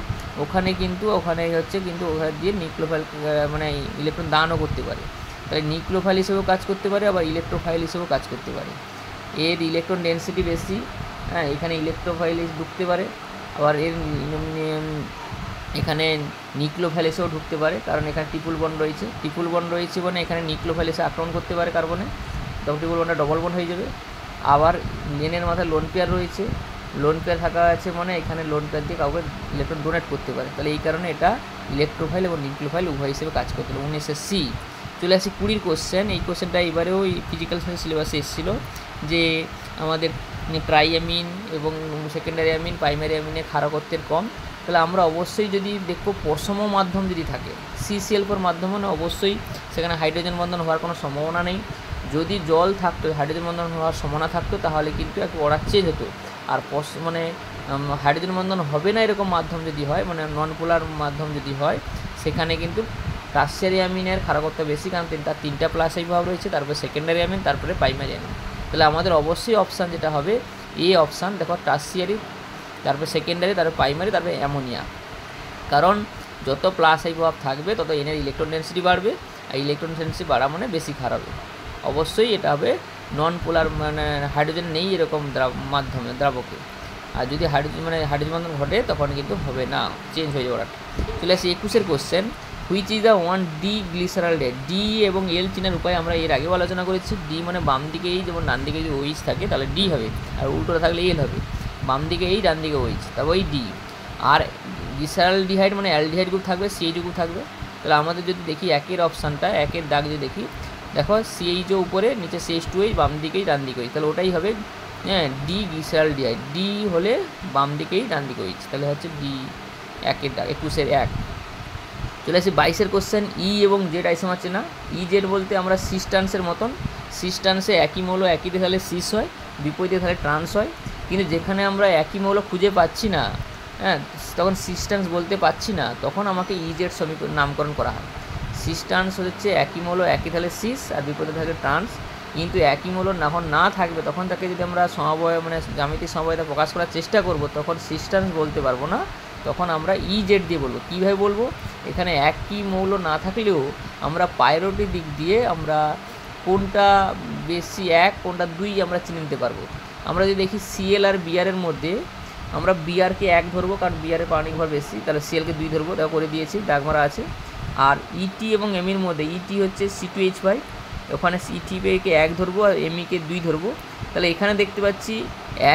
ওখানে হচ্ছে কিন্তু ওখানে দিয়ে নিউক্লিওফাইল মানে ইলেকট্রন দানও করতে পারে, তাই নিউক্লিওফাইল হিসেবেও কাজ করতে পারে, আবার ইলেকট্রোফাইল হিসেবেও কাজ করতে পারে। এর ইলেকট্রন ডেনসিটি বেশি, এখানে ইলেকট্রোফাইল ঢুকতে পারে, আবার এর এখানে নিউক্লিওফাইল এসেও ঢুকতে পারে, কারণ এখানে ট্রিপল বন্ড রয়েছে, মানে এখানে নিউক্লিওফাইল এসে আক্রমণ করতে পারে কার্বনে, তখন ট্রিপল বন্ডটা ডবল বন্ড হয়ে যাবে। আবার এনের মাথায় লোন পেয়ার রয়েছে, লোন পেয়ার থাকা আছে, মানে এখানে লোন পেয়ার দিয়ে কাউকে ইলেকট্রন ডোনেট করতে পারে, তাহলে এই কারণে এটা ইলেকট্রোফাইল এবং নিউক্লিওফাইল উভয় হিসেবে কাজ করতে পারে। 19C। চলে আসি 20 কোশ্চেন। এই কোশ্চেনটা এবারেও ফিজিক্যাল সায়েন্স সিলেবাসে এসেছিলো, যে আমাদের ট্রাইঅ্যামিন এবং সেকেন্ডারি অ্যামিন প্রাইমারি অ্যামিনের ক্ষারকত্বের কম। তাহলে আমরা অবশ্যই যদি দেখবো পশম মাধ্যম যদি থাকে, CCl4 মাধ্যম, মানে অবশ্যই সেখানে হাইড্রোজেন বন্ধন হওয়ার কোনো সম্ভাবনা নেই। যদি জল থাকতো, হাইড্রোজেন বন্ধন হওয়ার সম্ভাবনা থাকতো, তাহলে কিন্তু একটু অর্ডার চেঞ্জ হতো। আর মানে হাইড্রোজেন বন্ধন হবে না এরকম মাধ্যম যদি হয়, মানে নন পোলার মাধ্যম যদি হয়, সেখানে কিন্তু টার্সিয়ারি অ্যামিনের ক্ষারকত্ব বেশি, কারণ তার 3টা প্লাস এই ভাব রয়েছে, তারপরে সেকেন্ডারি অ্যামিন, তারপরে প্রাইমারি অ্যামিন। তাহলে আমাদের অবশ্যই অপশান যেটা হবে, এই অপশান দেখো টার্সিয়ারি তারপরে সেকেন্ডারি, তারপরে প্রাইমারি, তারপরে অ্যামোনিয়া। কারণ যত প্লাস আই প্রভাব থাকবে তত এনের ইলেকট্রন ডেন্সিটি বাড়বে, আর ইলেকট্রন ডেন্সিটি বাড়া মানে বেশি ক্ষার হবে। অবশ্যই এটা হবে নন পোলার, মানে হাইড্রোজেন নেই এরকম মাধ্যমে দ্রাবকে। আর যদি হাইড্রোজেন বন্ধন ঘটে তখন কিন্তু হবে না, চেঞ্জ হয়ে যাবে ওটা। চলে আসি 21 question, which is the one D glycerol day. D এবং এল চিনার উপায় আমরা এর আগেও আলোচনা করেছি। ডি মানে বাম দিকে এই, যেমন ডান দিকে যদি ওইচ থাকে তাহলে ডি হবে, আর উল্টোটা থাকলে এল হবে। বাম দিকে এই, ডান দিকে ওইচ, তবে ওই ডি। আর গ্লিসারালডিহাইড মানে অ্যালডিহাইড গ্রুপ থাকবে, সিএইচ গ্রুপ থাকবে। তাহলে আমাদের যদি দেখি একের অপশানটা, একের দাগ যদি দেখি, দেখো সিএইচও উপরে, নিচে CH2H, বাম দিকেই ডান দিকে ওইচ, তাহলে ওটাই হবে ডি গ্লিসারালডিহাইড। ডি হলে বাম দিকেই ডান দিকে ওইচ, তাহলে হচ্ছে ডি, একের দাগ 21-এর 1। চলে আসি 22 কোশ্চেন, ই এবং জেড আইসোমার চেনা। ই জেড বলতে আমরা সিস্টান্সের মতন, সিস্টান্সে একই মৌল একই দিয়ে তাহলে সিস হয়, বিপরীতে তাহলে ট্রান্স হয়। কিন্তু যেখানে আমরা একই মৌল খুঁজে পাচ্ছি না, তখন সিস্টান্স বলতে পাচ্ছি না, তখন আমাকে ইজেড নামকরণ করা হয়। সিস্টান্স হচ্ছে একই মৌল একই তাহলে সিস, আর বিপরীতে থাকে ট্রান্স। কিন্তু একই মৌল যখন না থাকবে তখন তাকে যদি আমরা সমবায় মানে জ্যামিতিক সমবায়তা প্রকাশ করার চেষ্টা করব, তখন সিস্টান্স বলতে পারবো না, তখন আমরা ইজেড দিয়ে বলবো। কীভাবে বলবো? এখানে একই মৌল না থাকলেও আমরা প্রায়োরিটি দিক দিয়ে আমরা কোনটা বেশি 1 কোনটা 2 আমরা চিনে নিতে পারবো। আমরা যদি দেখি সিএল আর বিআরের মধ্যে, আমরা বিআরকে 1 ধরবো, কারণ বিআরের পারমাণবিক ভর বেশি, তাহলে সিএলকে 2 ধরবো, তা করে দিয়েছি, দাগ মারা আছে। আর ইটি এবং এমির মধ্যে, ইটি হচ্ছে C2H5, ওখানে ইটিকে 1 ধরবো আর এমিকে 2 ধরবো। তাহলে এখানে দেখতে পাচ্ছি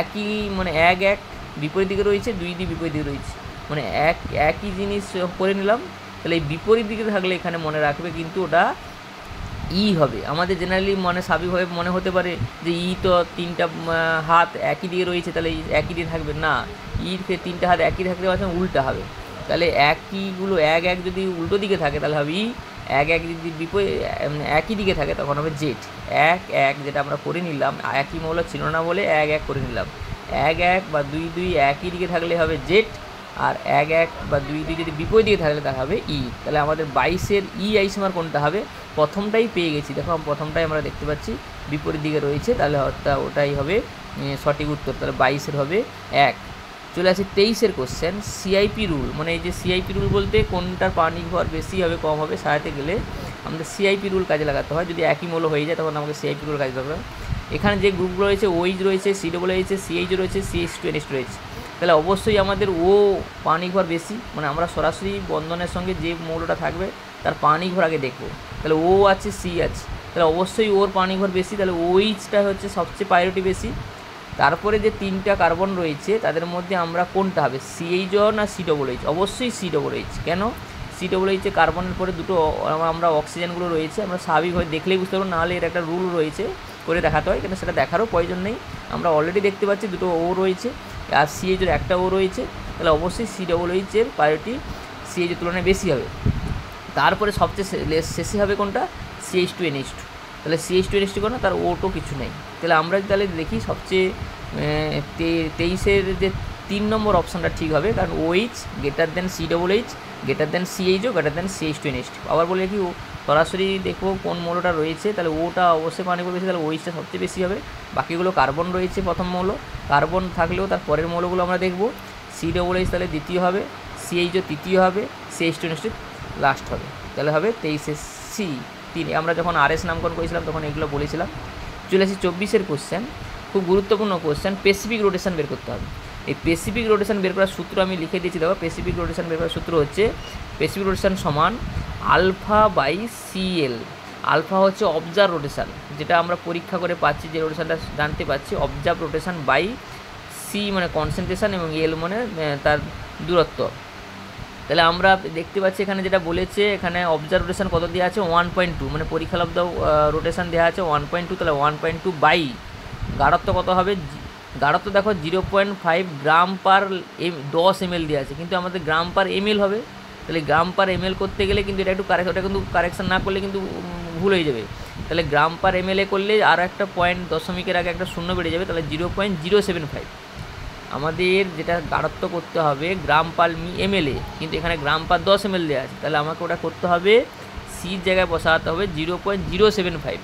একই মানে 1 বিপরীত দিকে রয়েছে, 2 বিপরীত দিকে রয়েছে, মানে একই জিনিস করে নিলাম। তাহলে এই বিপরীত দিকে থাকলে এখানে মনে রাখবে কিন্তু ওটা ই হবে। আমাদের জেনারেলি স্বাভাবিকভাবে মনে হতে পারে যে ই তো 3টা হাত একই দিকে রয়েছে, তাহলে একই দিকে থাকবে না, ইর 3টা হাত একই থাকলে উল্টা হবে। তাহলে একইগুলো 1 যদি উল্টো দিকে থাকে তাহলে হবে ই, 1 যদি বিপরীত একই দিকে থাকে তখন হবে জেড। 1 যেটা আমরা করে নিলাম, একই মৌল ছিল না বলে 1 করে নিলাম। 1 বা 2 একই দিকে থাকলে হবে জেড, আর 1 বা 2 যদি বিপরীত দিকে থাকলে তা হবে ই। তাহলে আমাদের 22-এর ই আইসোমার কোনটা হবে? প্রথমটাই পেয়ে গেছি, দেখো প্রথমটাই আমরা দেখতে পাচ্ছি বিপরীত দিকে রয়েছে, তাহলে ওটাই হবে সঠিক উত্তর। তাহলে 22-এর হবে 1। চলে আসি 23-এর কোশ্চেন, সিআইপি রুল। মানে এই যে সিআইপি রুল বলতে কোনটার পানির ভর বেশি হবে কম হবে সাজাতে গেলে আমাদের সিআইপি রুল কাজে লাগাতে হয়। যদি একই মৌল হয়ে যায় তখন আমাকে সিআইপি রুল কাজে লাগাতে হয়। এখানে যে গ্রুপগুলো রয়েছে, ওইচ রয়েছে, COOH, CH রয়েছে, CH2NH রয়েছে, তাহলে অবশ্যই আমাদের ও পানির ভর বেশি, মানে আমরা সরাসরি বন্ধনের সঙ্গে যে মৌলটা থাকবে তার পানির ভর আগে দেখব। তাহলে ও আছে, সি আছে, তাহলে অবশ্যই ওর পানির ভর বেশি, তাহলে ওইচটা হচ্ছে সবচেয়ে প্রায়োরিটি বেশি। তারপরে যে 3টা কার্বন রয়েছে তাদের মধ্যে আমরা কোনটা হবে, CH না COOH? অবশ্যই COOH। কেন? COOH কার্বনের পরে দুটো আমরা অক্সিজেনগুলো রয়েছে, আমরা স্বাভাবিকভাবে দেখলেই বুঝতে পারবো, নাহলে এর একটা রুল রয়েছে করে দেখাতে হয়, কিন্তু সেটা দেখারও প্রয়োজন নেই। আমরা অলরেডি দেখতে পাচ্ছি দুটো ও রয়েছে, আর CH একটা ও রয়েছে, তাহলে অবশ্যই COOH-এর প্রায়োরিটি CH তুলনায় বেশি হবে। তারপরে সবচেয়ে শেষে হবে কোনটা, CH2NH2। তাহলে CH2NH2 কোনো, তার ওটো কিছু নেই। তাহলে আমরা তাহলে দেখি সবচেয়ে 23-এর যে 3 নম্বর অপশানটা ঠিক হবে, কারণ OH greater than COOH greater than CH greater than CH2NH2। আবার বলে কি, সরাসরি দেখবো কোন মৌলটা রয়েছে, তাহলে ওটা অবশ্যই পানি বেশি, তাহলে OH-টা সবচেয়ে বেশি হবে। বাকিগুলো কার্বন রয়েছে, প্রথম মৌল কার্বন থাকলেও তার পরের মৌলগুলো আমরা দেখব। COOH তাহলে দ্বিতীয় হবে, CH তৃতীয় হবে, CH2NH2 লাস্ট হবে। তাহলে হবে 23-এর C3। আমরা যখন RS নামকরণ করেছিলাম তখন এগুলো বলেছিলাম। চলে আসি 24-এর কোশ্চেন, খুব গুরুত্বপূর্ণ কোশ্চেন, স্পেসিফিক রোটেশন বের করতে হবে। এই স্পেসিফিক রোটেশন বের করার সূত্র আমি লিখে দিয়েছি, দেখো স্পেসিফিক রোটেশন বের করার সূত্র হচ্ছে স্পেসিফিক রোটেশন সমান α/CL। আলফা হচ্ছে অবজার্ভ রোটেশন, যেটা আমরা পরীক্ষা করে পাচ্ছি, যে রোটেশনটা জানতে পাচ্ছি, অবজার্ভ রোটেশন বাই সি মানে কনসেন্ট্রেশন এবং এল মানে তার দূরত্ব। তাহলে আমরা দেখতে পাচ্ছি এখানে যেটা বলেছে, এখানে অবজারভেশন কত দেওয়া আছে 1.2, মানে পরীক্ষালব্ধ রোটেশন দেওয়া আছে 1.2। তাহলে 1.2 বাই গাঢ়ত্ব কত হবে, গাঢ়ত্ব দেখো 0.5 গ্রাম পার 10 ml দেওয়া আছে, কিন্তু আমাদের গ্রাম পার ml হবে। তাহলে গ্রাম পার ml করতে গেলে কিন্তু এটা একটু ওটা কিন্তু কারেকশান না করলে কিন্তু ভুল হয়ে যাবে। তাহলে গ্রাম পার ml করলে আরও একটা পয়েন্ট দশমিকের আগে একটা শূন্য বেড়ে যাবে, তাহলে 0.075। আমাদের যেটা গাঢ়ত্ব করতে হবে গ্রাম পার ml-এ, কিন্তু এখানে গ্রাম পার 10 ml দেওয়া আছে, তাহলে আমাকে ওটা করতে হবে সির জায়গায় বসাতে হবে 0.075,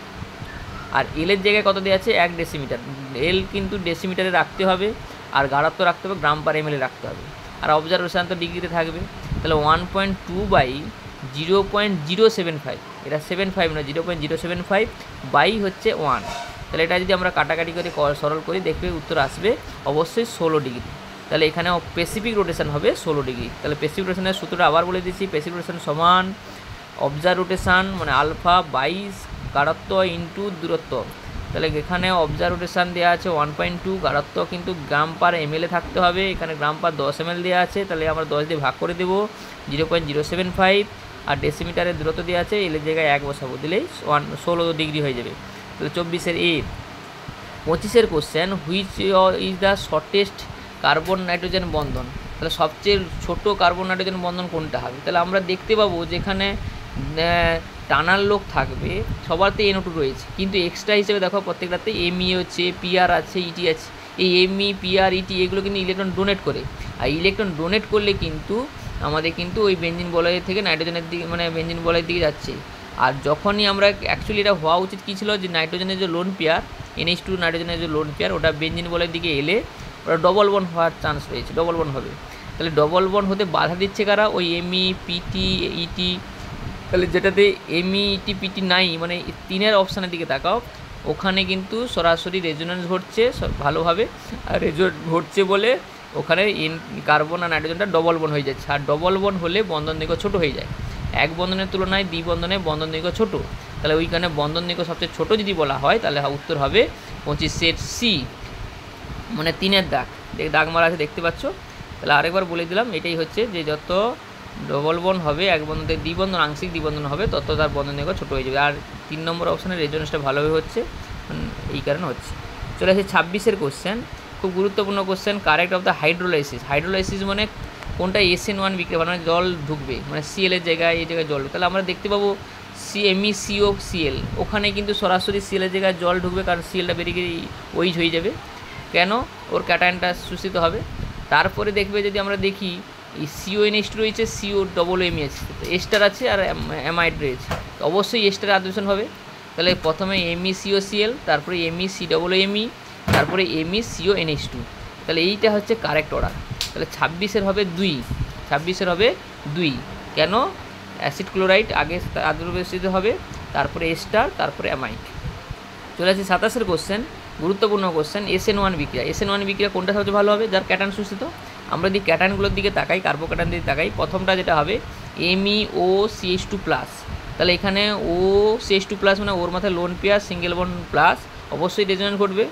আর এলের জায়গায় কত দেওয়া আছে 1 ডেসিমিটার। এল কিন্তু ডেসিমিটারে রাখতে হবে, আর গাঢ়ত্ব রাখতে হবে গ্রাম পার এমএল রাখতে হবে, আর অবজারভেশন তো ডিগ্রিতে থাকবে। তাহলে 1.2/0.075, এটা 75 না 0.075 বাই হচ্ছে 1। তাহলে এটা যদি আমরা কাটাকাটি করে সরল করি দেখবে উত্তর আসবে অবশ্যই 16 ডিগ্রি। তাহলে এখানে স্পেসিফিক রোটেশন হবে 16 ডিগ্রি। তাহলে স্পেসিফিক রোটেশনের সূত্রটা আবার বলে দিচ্ছি, স্পেসিফিক রোটেশন সমান অবজার্ভ রোটেশন মানে আলফা 22 গাঢ়ত্ব ইন্টু দূরত্ব। তাহলে এখানে অবজার্ভ রোটেশন দেওয়া আছে 1.2, গাঢ়ত্ব কিন্তু গ্রাম পার এমএলএ থাকতে হবে, এখানে গ্রাম পার 10 ml দেওয়া আছে, তাহলে আমরা 10 দিয়ে ভাগ করে দেবো 0.075, আর ডেসিমিটারের দূরত্ব দেওয়া আছে, এলের জায়গায় 1 বসাবো, দিলেই 16 ডিগ্রি হয়ে যাবে। তাহলে 24-এর এ। 25-এর question, which is the shortest carbon nitrogen বন্ধন। তাহলে সবচেয়ে ছোট কার্বন নাইট্রোজেন বন্ধন কোনটা হবে? তাহলে আমরা দেখতে পাবো যেখানে টানার লোক থাকবে সবারতে NO2 রয়েছে, কিন্তু এক্সট্রা হিসেবে দেখো প্রত্যেকটাতে ME হচ্ছে, PR আছে, ET আছে। এই ME PR ET এগুলো কিন্তু ইলেকট্রন ডোনেট করে, আর ইলেকট্রন ডোনেট করলে কিন্তু আমাদের কিন্তু ওই বেঞ্জিন বলয়ের থেকে নাইট্রোজেনের দিকে মানে বেঞ্জিন বলয়ের দিকে যাচ্ছে। আর যখনই আমরা অ্যাকচুয়ালি এটা হওয়া উচিত কী ছিল, যে নাইট্রোজেনের যে লোন পেয়ার NH2 নাইট্রোজেনের যে লোন পেয়ার ওটা বেঞ্জিন বলয়ের দিকে এলে ওটা ডবল বন্ড হওয়ার চান্স রয়েছে, ডবল বন্ড হবে। তাহলে ডবল বন্ড হতে বাধা দিচ্ছে কারা? ওই ME PT ET। তাহলে যেটাতে ME ET PT নাই মানে 3-এর অপশানের দিকে তাকাও, ওখানে কিন্তু সরাসরি রেজোনেন্স ঘটছে ভালোভাবে, আর রেজোনেন্স ঘটছে বলে ওখানে কার্বন আর নাইট্রোজেনটা ডবল বন্ড হয়ে যাচ্ছে, আর ডবল বন্ড হলে বন্ধন দৈর্ঘ্য ছোটো হয়ে যায়। এক বন্ধনের তুলনায় দ্বিবন্ধনে বন্ধন দৈর্ঘ্য ছোটো, তাহলে ওইখানে বন্ধন দৈর্ঘ্য সবচেয়ে ছোটো যদি বলা হয় তাহলে উত্তর হবে 25-এর সি, মানে 3-এর দাগ মারা আছে দেখতে পাচ্ছ। তাহলে আরেকবার বলে দিলাম, এটাই হচ্ছে যে যত ডবল বন্ড হবে এক বন্ধন থেকে দ্বিবন্ধন আংশিক দ্বিবন্ধন হবে তত তার বন্ধন দৈর্ঘ্য ছোটো হয়ে যাবে। আর 3 নম্বর অপশানের রেজোনেন্সটা ভালোভাবে হচ্ছে, এই কারণে হচ্ছে। চলে আসে 26-এর কোশ্চেন, খুব গুরুত্বপূর্ণ question, correct of the hydrolysis. Hydrolysis মানে কোনটা SN1 বিক্রিয়া মানে জল ঢুকবে, মানে CL এর জায়গায় এই জায়গায় জল। তাহলে আমরা দেখতে পাবো MECOCl, ওখানে কিন্তু সরাসরি CL এর জায়গায় জল ঢুকবে, কারণ CLটা বেরিয়ে গিয়ে OH হয়ে যাবে, কেন? ওর ক্যাটায়নটা শোষিত হবে। তারপরে দেখবে যদি আমরা দেখি এই CONH2 রয়েছে, COMME আছে, এস্টার আছে আর অ্যামাইড রয়েছে, অবশ্যই এস্টার আদর্শন হবে। তাহলে প্রথমে MECOCl, তারপরে MECOMME, তারপরে MECONH2। তাহলে এইটা হচ্ছে কারেক্ট অর্ডার। তাহলে 26-এর হবে 2, 26-এর হবে 2, কেন? অ্যাসিড ক্লোরাইড আগে আদ্রবেশিত হবে, তারপরে এস্টার, তারপরে অ্যামাইড। চলে আসছে 27-এর কোশ্চেন, গুরুত্বপূর্ণ কোশ্চেন, SN1 বিক্রিয়া। SN1 বিক্রিয়া কোনটা সবচেয়ে ভালো হবে? যার ক্যাটায়ন শোষিত। আমরা যদি ক্যাটায়নগুলোর দিকে তাকাই, কার্বোক্যাটায়ন দিকে তাকাই, প্রথমটা যেটা হবে MEOCH2+, তাহলে এখানে OCH2+ মানে ওর মাথায় lone pair single bond plus, অবশ্যই রেজোনেন্স ঘটবে।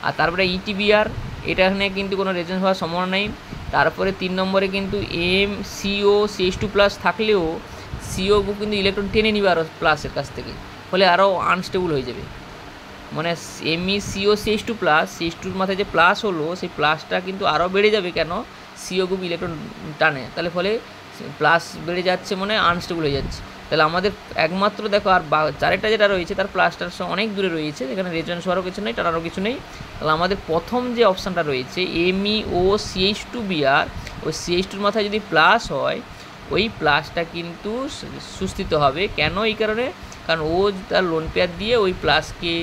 আর তারপরে ETBR, এটা এখানে কিন্তু কোনো রেজোনেন্স হওয়ার সম্ভাবনা নেই। তারপরে 3 নম্বরে কিন্তু MCOCH2+ থাকলেও CO কিন্তু ইলেকট্রন টেনে নিবে আরও প্লাসের কাছ থেকে, ফলে আরও আনস্টেবল হয়ে যাবে। মানে MECOCH2+, CH2-র মাথায় যে প্লাস হলো সেই প্লাসটা কিন্তু আরও বেড়ে যাবে, কেন? CO গ্রুপ ইলেকট্রন টানে, তাহলে ফলে প্লাস বেড়ে যাচ্ছে মানে আনস্টেবল হয়ে যাচ্ছে। তাহলে আমাদের একমাত্র দেখো আর চারেরটা যেটা রয়েছে তার প্লাসটার অনেক দূরে রয়েছে, এখানে রেজোনেন্স হওয়ারও কিছু নেই, টানারও কিছু নেই। তাহলে আমাদের প্রথম যে অপশানটা রয়েছে MEOCH2Br, ওই CH2-র মাথায় যদি প্লাস হয় ওই প্লাসটা কিন্তু সুস্থিত হবে, কেন? এই কারণে, কারণ ও তার লোন পেয়ার দিয়ে ওই প্লাসকে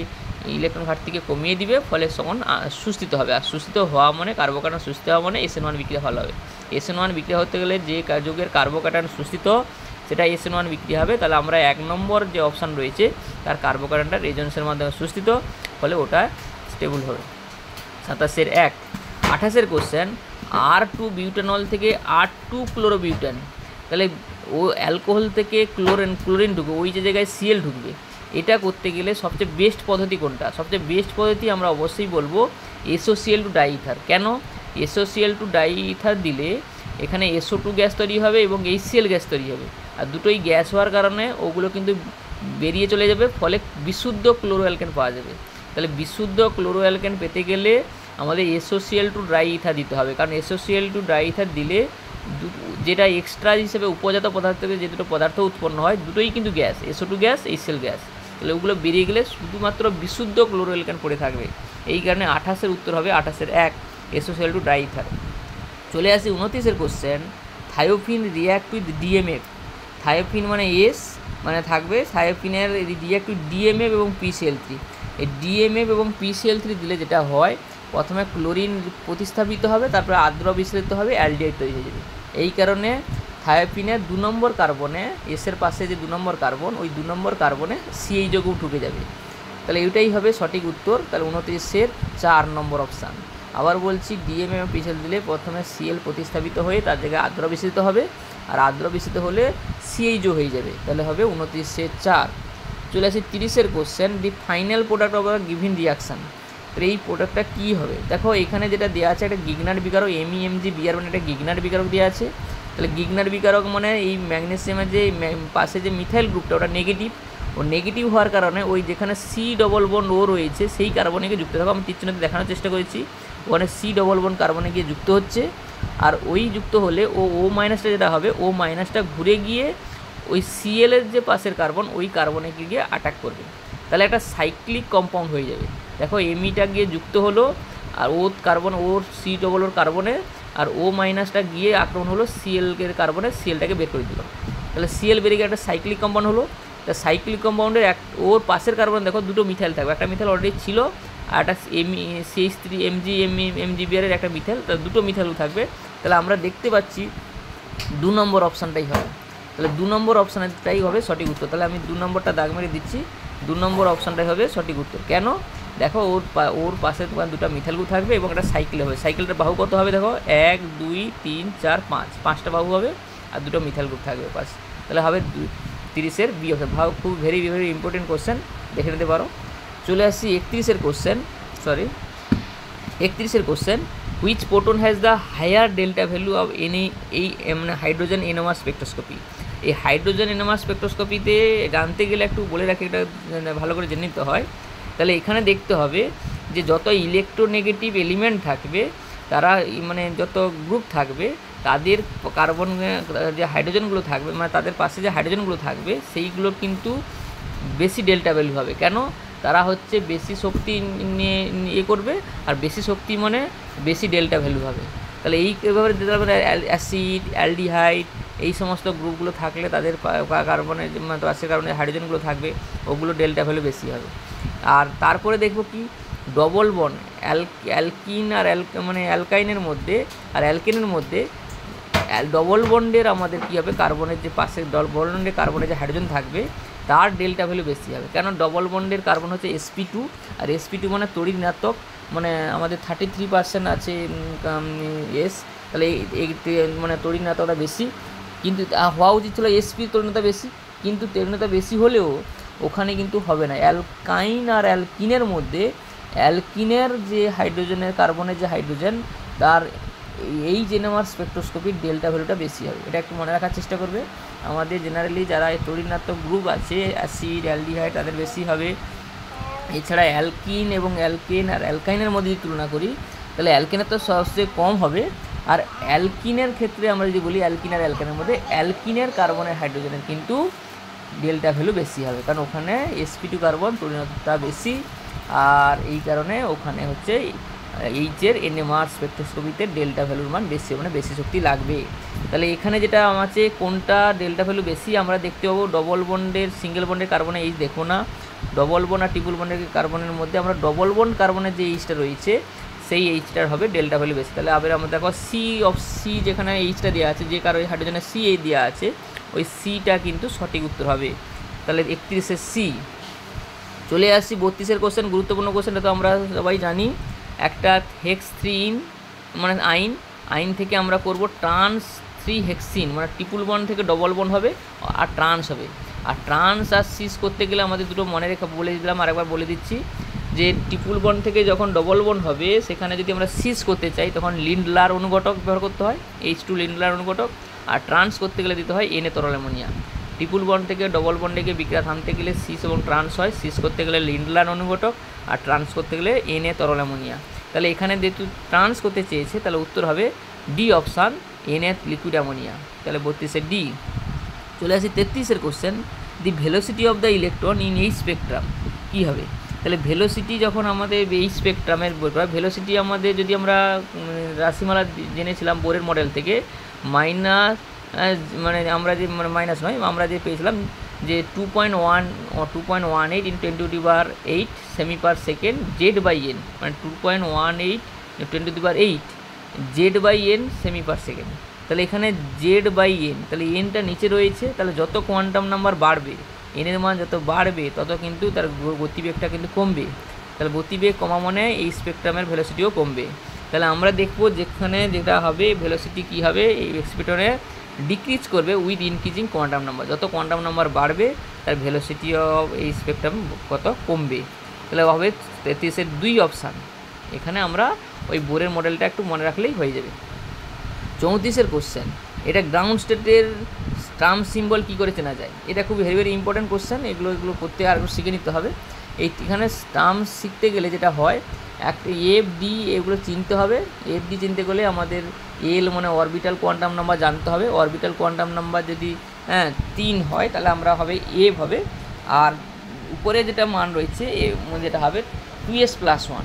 ইলেকট্রন ঘাটতিকে কমিয়ে দিবে, ফলে তখন সুস্থিত হবে। আর সুস্থিত হওয়া মানে কার্বোক্যাটায়ন সুস্থিত হওয়া মানে SN1 বিক্রিয়া ভালো হবে। SN1 বিক্রিয়া হতে গেলে যে যৌগের কার্বোক্যাটায়ন সুস্থিত সেটা SN1 বিক্রিয়া হবে। তাহলে আমরা 1 নম্বর যে অপশান রয়েছে তার কার্বোক্যাটায়নটা রেজোনেন্সের মাধ্যমে সুস্থিত, ফলে ওটা স্টেবল হবে। 27-এর 1। 28-এর কোশ্চেন, R2 বিউটানল থেকে R2 ক্লোরোবিউটান। তাহলে ও অ্যালকোহল থেকে ক্লোরিন ঢুকবে, ওই যে জায়গায় CL ঢুকবে। এটা করতে গেলে সবচেয়ে বেস্ট পদ্ধতি কোনটা? সবচেয়ে বেস্ট পদ্ধতি আমরা অবশ্যই বলবো SOCl2 ডাইইথার। কেন? SOCl2 ডাইইথার দিলে এখানে SO2 গ্যাস তৈরি হবে এবং HCl গ্যাস তৈরি হবে, আর দুটোই গ্যাস হওয়ার কারণে ওগুলো কিন্তু বেরিয়ে চলে যাবে, ফলে বিশুদ্ধ ক্লোরো অ্যালকেন পাওয়া যাবে। তাহলে বিশুদ্ধ ক্লোরো অ্যালকেন পেতে গেলে আমাদের SOCl2 ডাইইথার দিতে হবে, কারণ SOCl2 ডাইইথার দিলে যেটা এক্সট্রা হিসেবে উপজাত পদার্থ থেকে যে দুটো পদার্থ উৎপন্ন হয় দুটোই কিন্তু gas, SO2 gas, HCl gas. তাহলে ওগুলো বেরিয়ে গেলে শুধুমাত্র বিশুদ্ধ ক্লোরো অ্যালকেন পড়ে থাকবে, এই কারণে 28-এর উত্তর হবে 28-এর 1 SOCl2 ডাইইথার। চলে আসি 29-এর question, thiophene react with DMF। Thiophene মানে S মানে থাকবে, থায়োফিনের রিয়াক্ট উইথ DMF এবং PCl3। এই DMF এবং PCl3 দিলে যেটা হয় প্রথমে ক্লোরিন প্রতিস্থাপিত হবে, তারপরে আদ্র বিস্তারিত হবে, অ্যালডিহাইড তৈরি হয়ে যাবে। এই কারণে থায়োপিনের 2 নম্বর কার্বনে, এসের পাশে যে 2 নম্বর কার্বন, ওই 2 নম্বর কার্বনে সিএইচ যৌগ ঢুকে যাবে। তাহলে এটাই হবে সঠিক উত্তর। তাহলে 29-এর 4 নম্বর অপশান। আবার বলছি, ডিএমএম পিছল দিলে প্রথমে সিএল প্রতিস্থাপিত হয়ে তার জায়গায় আদ্র বিস্তৃত হবে, আর আদ্র বিস্তৃত হলে সিএইচও হয়ে যাবে। তাহলে হবে 29-এর 4। চলে আসি 30-এর question, the final product of given reaction. তাহলে এই প্রোডাক্টটা কী হবে? দেখো এখানে যেটা দেওয়া আছে, একটা গিগনার বিকারক, MEmG বিআর মানে একটা গিগনার বিকারক দেওয়া আছে। তাহলে গিগনার বিকারক মানে এই ম্যাগনেসিয়ামের যে পাশে যে মিথাইল গ্রুপটা, ওটা নেগেটিভ। ও নেগেটিভ হওয়ার কারণে ওই যেখানে সি ডবল বন্ড ও রয়েছে সেই কার্বনে গিয়ে যুক্ত থাকো। আমি তীরচিহ্নতে দেখানোর চেষ্টা করেছি, ওখানে সি ডবল বন্ড কার্বনে গিয়ে যুক্ত হচ্ছে। আর ওই যুক্ত হলে ও মাইনাসটা যেটা হবে, ও মাইনাসটা ঘুরে গিয়ে ওই সিএলের যে পাশের কার্বন, ওই কার্বনে গিয়ে অ্যাটাক করবে। তাহলে একটা সাইক্লিক কম্পাউন্ড হয়ে যাবে। দেখো এমিটা গিয়ে যুক্ত হলো আর ও কার্বন, ওর সি ডবল ওর কার্বনে, আর ও মাইনাসটা গিয়ে আক্রমণ হলো সিএলের কার্বনে, সিএলটাকে বের করে দিল। তাহলে সিএল বেরিয়ে গিয়ে একটা সাইক্লিক কম্পাউন্ড হলো। তা সাইক্লিক কম্পাউন্ডের ওর পাশের কার্বন দেখো 2টো মিথাইল থাকবে, একটা মিথাইল অলরেডি ছিল, আর একটা CH3MgBr-এর একটা মিথাইল, তা 2টো মিথাইলও থাকবে। তাহলে আমরা দেখতে পাচ্ছি 2 নম্বর অপশানটাই হবে। তাহলে 2 নম্বর অপশানটাই হবে সঠিক উত্তর। তাহলে আমি 2 নম্বরটা দাগ মেরে দিচ্ছি, 2 নম্বর অপশানটাই হবে সঠিক উত্তর। কেন? দেখো ওর পাশে 2টা মিথাইল গ্রুপ থাকবে এবং একটা সাইকেল হবে। সাইকেলটার বাহু কত হবে? দেখো 1 2 3 4 5, 5টা বাহু হবে আর 2টো মিথাইল গ্রুপ থাকবে পাশে। তাহলে হবে 30-এর বি অপশান। ভাব খুব ভেরি ভেরি ইম্পর্টেন্ট কোশ্চেন, দেখে নিতে পারো। চলে আসছি 31-এর কোশ্চেন, 31-এর question, which proton has the higher delta value of এই মানে হাইড্রোজেন এনোমার স্পেকট্রোস্কোপি। এই হাইড্রোজেন এনোমার স্পেকট্রোস্কোপিতে জানতে গেলে একটু বলে রাখি, এটা ভালো করে জেনে নিতে হয়। তাহলে এখানে দেখতে হবে যে যত ইলেকট্রোনেগেটিভ এলিমেন্ট থাকবে, তারা মানে যত গ্রুপ থাকবে, তাদের কার্বন যে হাইড্রোজেনগুলো থাকবে, মানে তাদের পাশে যে হাইড্রোজেনগুলো থাকবে সেইগুলো কিন্তু বেশি ডেল্টা ভ্যালু হবে। কেন? তারা হচ্ছে বেশি শক্তি নিয়ে করবে, আর বেশি শক্তি মানে বেশি ডেল্টা ভ্যালু হবে। তাহলে এইভাবে দিতে হবে, অ্যাসিড, অ্যালডিহাইড, এই সমস্ত গ্রুপগুলো থাকলে তাদের কার্বনের পাশের কারণে হাইড্রোজেনগুলো থাকবে, ওগুলো ডেল্টা ভ্যালু বেশি হবে। আর তারপরে দেখবো কি, ডবল বন্ড অ্যালকিন আর মানে অ্যালকাইনের মধ্যে আর অ্যালকেনের মধ্যে ডবল বন্ডের আমাদের কী হবে, কার্বনের যে পাশে ডবল বন্ডের কার্বনের যে হাইড্রোজেন থাকবে তার ডেল্টা ভ্যালু বেশি হবে। কেন? ডবল বন্ডের কার্বন হচ্ছে sp2, আর sp2 মানে তড়িৎ ঋণাত্মক, মানে আমাদের 33% আছে এস। তাহলে এই মানে তড়িৎ ঋণাত্মকটা বেশি, কিন্তু হওয়া উচিত ছিল sp তড়িৎ বেশি, কিন্তু তড়িৎ বেশি হলেও ওখানে কিন্তু হবে না। অ্যালকাইন আর অ্যালকিনের মধ্যে অ্যালকিনের যে হাইড্রোজেনের কার্বনের যে হাইড্রোজেন, তার এই জেনেমার স্পেকট্রোস্কোপির ডেল্টা ভ্যালুটা বেশি হবে। এটা একটু মনে রাখার চেষ্টা করবে। আমাদের জেনারেলি যারা তড়িৎ গ্রুপ আছে, অ্যাসিড, অ্যালডিহাইড, তাদের বেশি হবে। এছাড়া অ্যালকিন এবং অ্যালকেন আর অ্যালকাইনের মধ্যে যদি তুলনা করি, তাহলে অ্যালকেনের তো সবচেয়ে কম হবে। আর অ্যালকিনের ক্ষেত্রে আমরা যদি বলি, অ্যালকিন আর অ্যালকাইনের মধ্যে অ্যালকিনের কার্বনের হাইড্রোজেনের কিন্তু ডেল্টা ভ্যালু বেশি হবে, কারণ ওখানে sp2 কার্বন তড়িৎতা বেশি, আর এই কারণে ওখানে হচ্ছে এইচের এনএমআর স্পেকট্রোস্কোপিতে ডেল্টা ভ্যালুর মান বেশি, মানে বেশি শক্তি লাগবে। তাহলে এখানে যেটা আছে, কোনটা ডেল্টা ভ্যালু বেশি আমরা দেখতে পাবো, ডবল বন্ডের সিঙ্গেল বন্ডের কার্বনে এইচ দেখো না, ডবল বন্ড আর ট্রিপল বন্ডের কার্বনের মধ্যে আমরা ডবল বন্ড কার্বনের যে এইচটা রয়েছে সেই এইচটার হবে ডেল্টা ভ্যালু বেশি। তাহলে আবার আমরা দেখো সি যেখানে এইচটা দেওয়া আছে, যে কারণে হাইড্রোজেনের সি এই দেওয়া আছে, ওই সিটা কিন্তু সঠিক উত্তর হবে। তাহলে 31-এর সি। চলে আসছি 32-এর কোশ্চেন, গুরুত্বপূর্ণ কোশ্চেনটা তো আমরা সবাই জানি। একটা হেক্স 3 মানে আইন থেকে আমরা করব ট্রান্স 3 হেক্সিন, মানে ট্রিপল বন্ড থেকে ডবল বন্ড হবে আর ট্রান্স হবে। আর ট্রান্স আর সিস করতে গেলে আমাদের দুটো মনে রেখে বলে দিলাম, আরেকবার বলে দিচ্ছি, যে ট্রিপল বন্ড থেকে যখন ডবল বন্ড হবে সেখানে যদি আমরা সিস করতে চাই তখন লিন্ডলার অনুঘটক ব্যবহার করতে হয়, H2 লিন্ডলার অনুঘটক। আর ট্রান্স করতে গেলে দিতে হয় Na তরল অ্যামোনিয়া। ট্রিপল বন্ড থেকে ডবল বন্ডে গিয়ে বিক্রিয়া থামতে গেলে সিস এবং ট্রান্স হয়, সিস করতে গেলে লিন্ডলার অনুঘটক, আর ট্রান্স করতে গেলে Na তরল অ্যামোনিয়া। তাহলে এখানে যেহেতু ট্রান্স করতে চেয়েছে, তাহলে উত্তর হবে D option, Na liquid ammonia. তাহলে 32-এর ডি। চলে আসি 33-এর question, the velocity of the electron in এই স্পেকট্রাম কী হবে? তাহলে ভেলোসিটি যখন আমাদের এই স্পেকট্রামের ভেলোসিটি আমাদের যদি আমরা রাশিমালা জেনেছিলাম বোরের মডেল থেকে, মাইনাস মানে আমরা যে মানে মাইনাস নয়, আমরা যে পেয়েছিলাম যে 2.18 × 10⁸ সেমি পার সেকেন্ড Z/n, মানে 2.18 × 10⁸ Z/n সেমি পার সেকেন্ড। তাহলে এখানে Z/n, তাহলে এনটা নিচে রয়েছে, তাহলে যত কোয়ান্টাম নাম্বার বাড়বে, এনের মান যত বাড়বে তত কিন্তু তার গতিবেগটা কিন্তু কমবে। তাহলে গতিবেগ কমা মানে এই স্পেকট্রামের ভেলোসিটিও কমবে। তাহলে আমরা দেখব যেখানে যেটা হবে ভেলোসিটি কী হবে, এই স্পেকট্রামে ডিক্রিজ করবে উইথ ইনক্রিজিং কোয়ান্টাম নাম্বার। যত কোয়ান্টাম নাম্বার বাড়বে তার ভেলোসিটি অফ এই স্পেকট্রাম কত কমবে। তাহলে হবে 33-এর 2 অপশান। এখানে আমরা ওই বোরের মডেলটা একটু মনে রাখলেই হয়ে যাবে। 34-এর কোশ্চেন, এটা গ্রাউন্ড স্টেটের টার্ম সিম্বল কী করে চেনা যায়, এটা খুব ভেরি ইম্পর্ট্যান্ট কোশ্চেন। এগুলো করতে আর শিখে নিতে হবে। এখানে টার্ম শিখতে গেলে যেটা হয়, একটা FD এগুলো চিনতে হবে। FD চিনতে গেলে আমাদের এল মানে অরবিটাল কোয়ান্টাম নাম্বার জানতে হবে। অরবিটাল কোয়ান্টাম নাম্বার যদি 3 হয় তাহলে আমরা হবে এফ হবে। আর উপরে যেটা মান রয়েছে যেটা হবে 2s+1,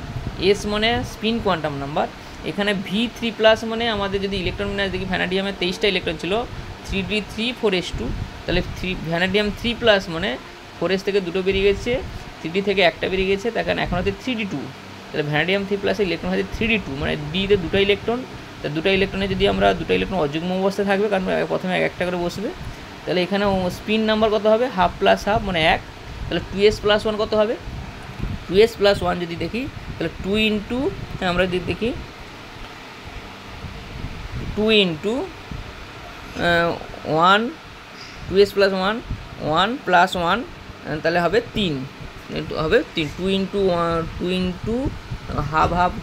এস মানে স্পিন কোয়ান্টাম নাম্বার। এখানে V3+ মানে আমাদের যদি ইলেকট্রন বিন্যাস দেখি, ভ্যানাডিয়ামে 23টা ইলেকট্রন ছিল, 3d3 4s2, তাহলে ভ্যানাডিয়াম 3+ মানে 4s থেকে 2টো বেরিয়ে গেছে, 3d থেকে একটা বেরিয়ে গেছে, তার কারণ এখন হচ্ছে 3d2। তাহলে ভ্যানাডিয়াম 3+ ইলেকট্রন হচ্ছে 3d2, মানে ডিতে 2টা ইলেকট্রন। তা 2টা ইলেকট্রনে যদি আমরা 2টা ইলেকট্রন অযুগ্ম অবস্থায় থাকবে, কারণ প্রথমে একটা করে বসবে। তাহলে এখানে স্পিন নাম্বার কত হবে, 1/2 + 1/2 মানে 1। তাহলে 2s+1 কত হবে, 2s+1 যদি দেখি তাহলে 2 ইন্টু, আমরা যদি দেখি 2 ইন্টু 1, 2s+1 1 + 1, তাহলে হবে 3, হবে 3, 2 ইন্টু 1/2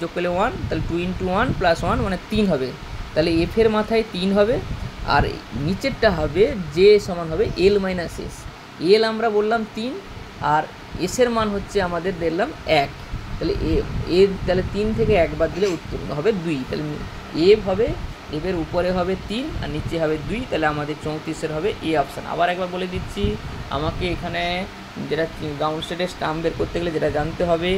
যোগ করলে 1, তাহলে 2 ইন্টু 1 + 1 মানে 3 হবে। তাহলে এফের মাথায় 3 হবে, আর নিচেরটা হবে যে সমান হবে L - S। এল আমরা বললাম 3, আর এসের মান হচ্ছে আমাদের দেখলাম 1। তাহলে তাহলে 3 থেকে 1 বাদ দিলে উত্তর হবে 2। তাহলে এফ হবে, এফের উপরে হবে 3 আর নিচে হবে 2। তাহলে আমাদের 34-এর হবে এ অপশান। আবার একবার বলে দিচ্ছি, আমাকে এখানে যেটা গ্রাউন্ড স্টেটের টার্ম বের করতে গেলে যেটা জানতে হবে,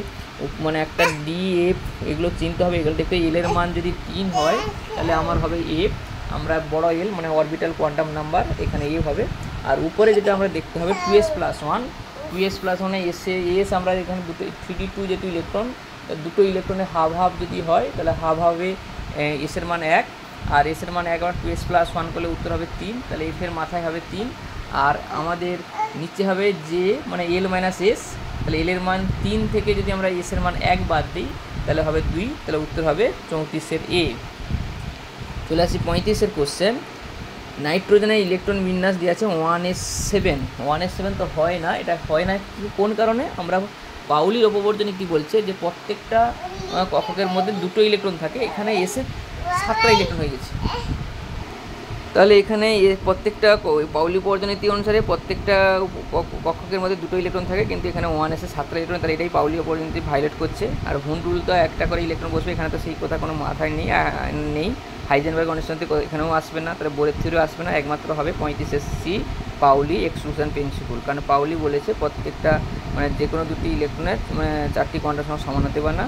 মানে একটা DF এগুলো চিনতে হবে। এগুলো দেখতে এলের মান যদি 3 হয় তাহলে আমার হবে এফ, আমরা বড় এল মানে অরবিটাল কোয়ান্টাম নাম্বার, এখানে এ হবে। আর উপরে যেটা আমরা দেখতে হবে 2s+1, 2s+1 এস আমরা এখানে 3d2 যেহেতু ইলেকট্রন, দুটো ইলেকট্রনের হাফ যদি হয় তাহলে হাফে এসের মান 1, আর এসের মান 1 আর 2s+1 করলে উত্তর হবে 3। তাহলে এফের মাথায় হবে 3, আর আমাদের নিচে হবে যে মানে L - S। তাহলে এলের মান 3 থেকে যদি আমরা এসের মান 1 বাদ দিই তাহলে হবে 2। তাহলে উত্তর হবে 34-এর এ। চলে আসি 35-এর কোশ্চেন। নাইট্রোজেনের ইলেকট্রন বিন্যাস দিয়ে আছে 1s7। 1s7 তো হয় না, এটা হয় না কোন কারণে, আমরা পাউলির অপবর্জনী কী বলছে যে প্রত্যেকটা কক্ষকের মধ্যে 2টো ইলেকট্রন থাকে, এখানে এসে 7টা ইলেকট্রন হয়ে গেছে। তাহলে এখানে প্রত্যেকটা পাউলি অপবর্জনীতি অনুসারে প্রত্যেকটা কক্ষকের মধ্যে 2টো ইলেকট্রন থাকে, কিন্তু এখানে 1s 7টা ইলেকট্রন, তাহলে এটাই পাউলি অপবর্জনীতি ভায়োলেট করছে। আর হুন্ড রুল তো একটা করে ইলেকট্রন বসবে, এখানে তো সেই কথা কোনো মাথায় নেই। হাইজেনবার্গ অনিশ্চয়তা এখানেও আসবে না, তাহলে বোরের থিওরিও আসবে না, একমাত্র হবে 35-এর সি, পাউলি এক্সক্লুশন প্রিন্সিপল। কারণ পাউলি বলেছে প্রত্যেকটা মানে যে কোনো 2টি ইলেকট্রনের 4টি কোয়ান্টাম সংখ্যা সমান হতে পারে না,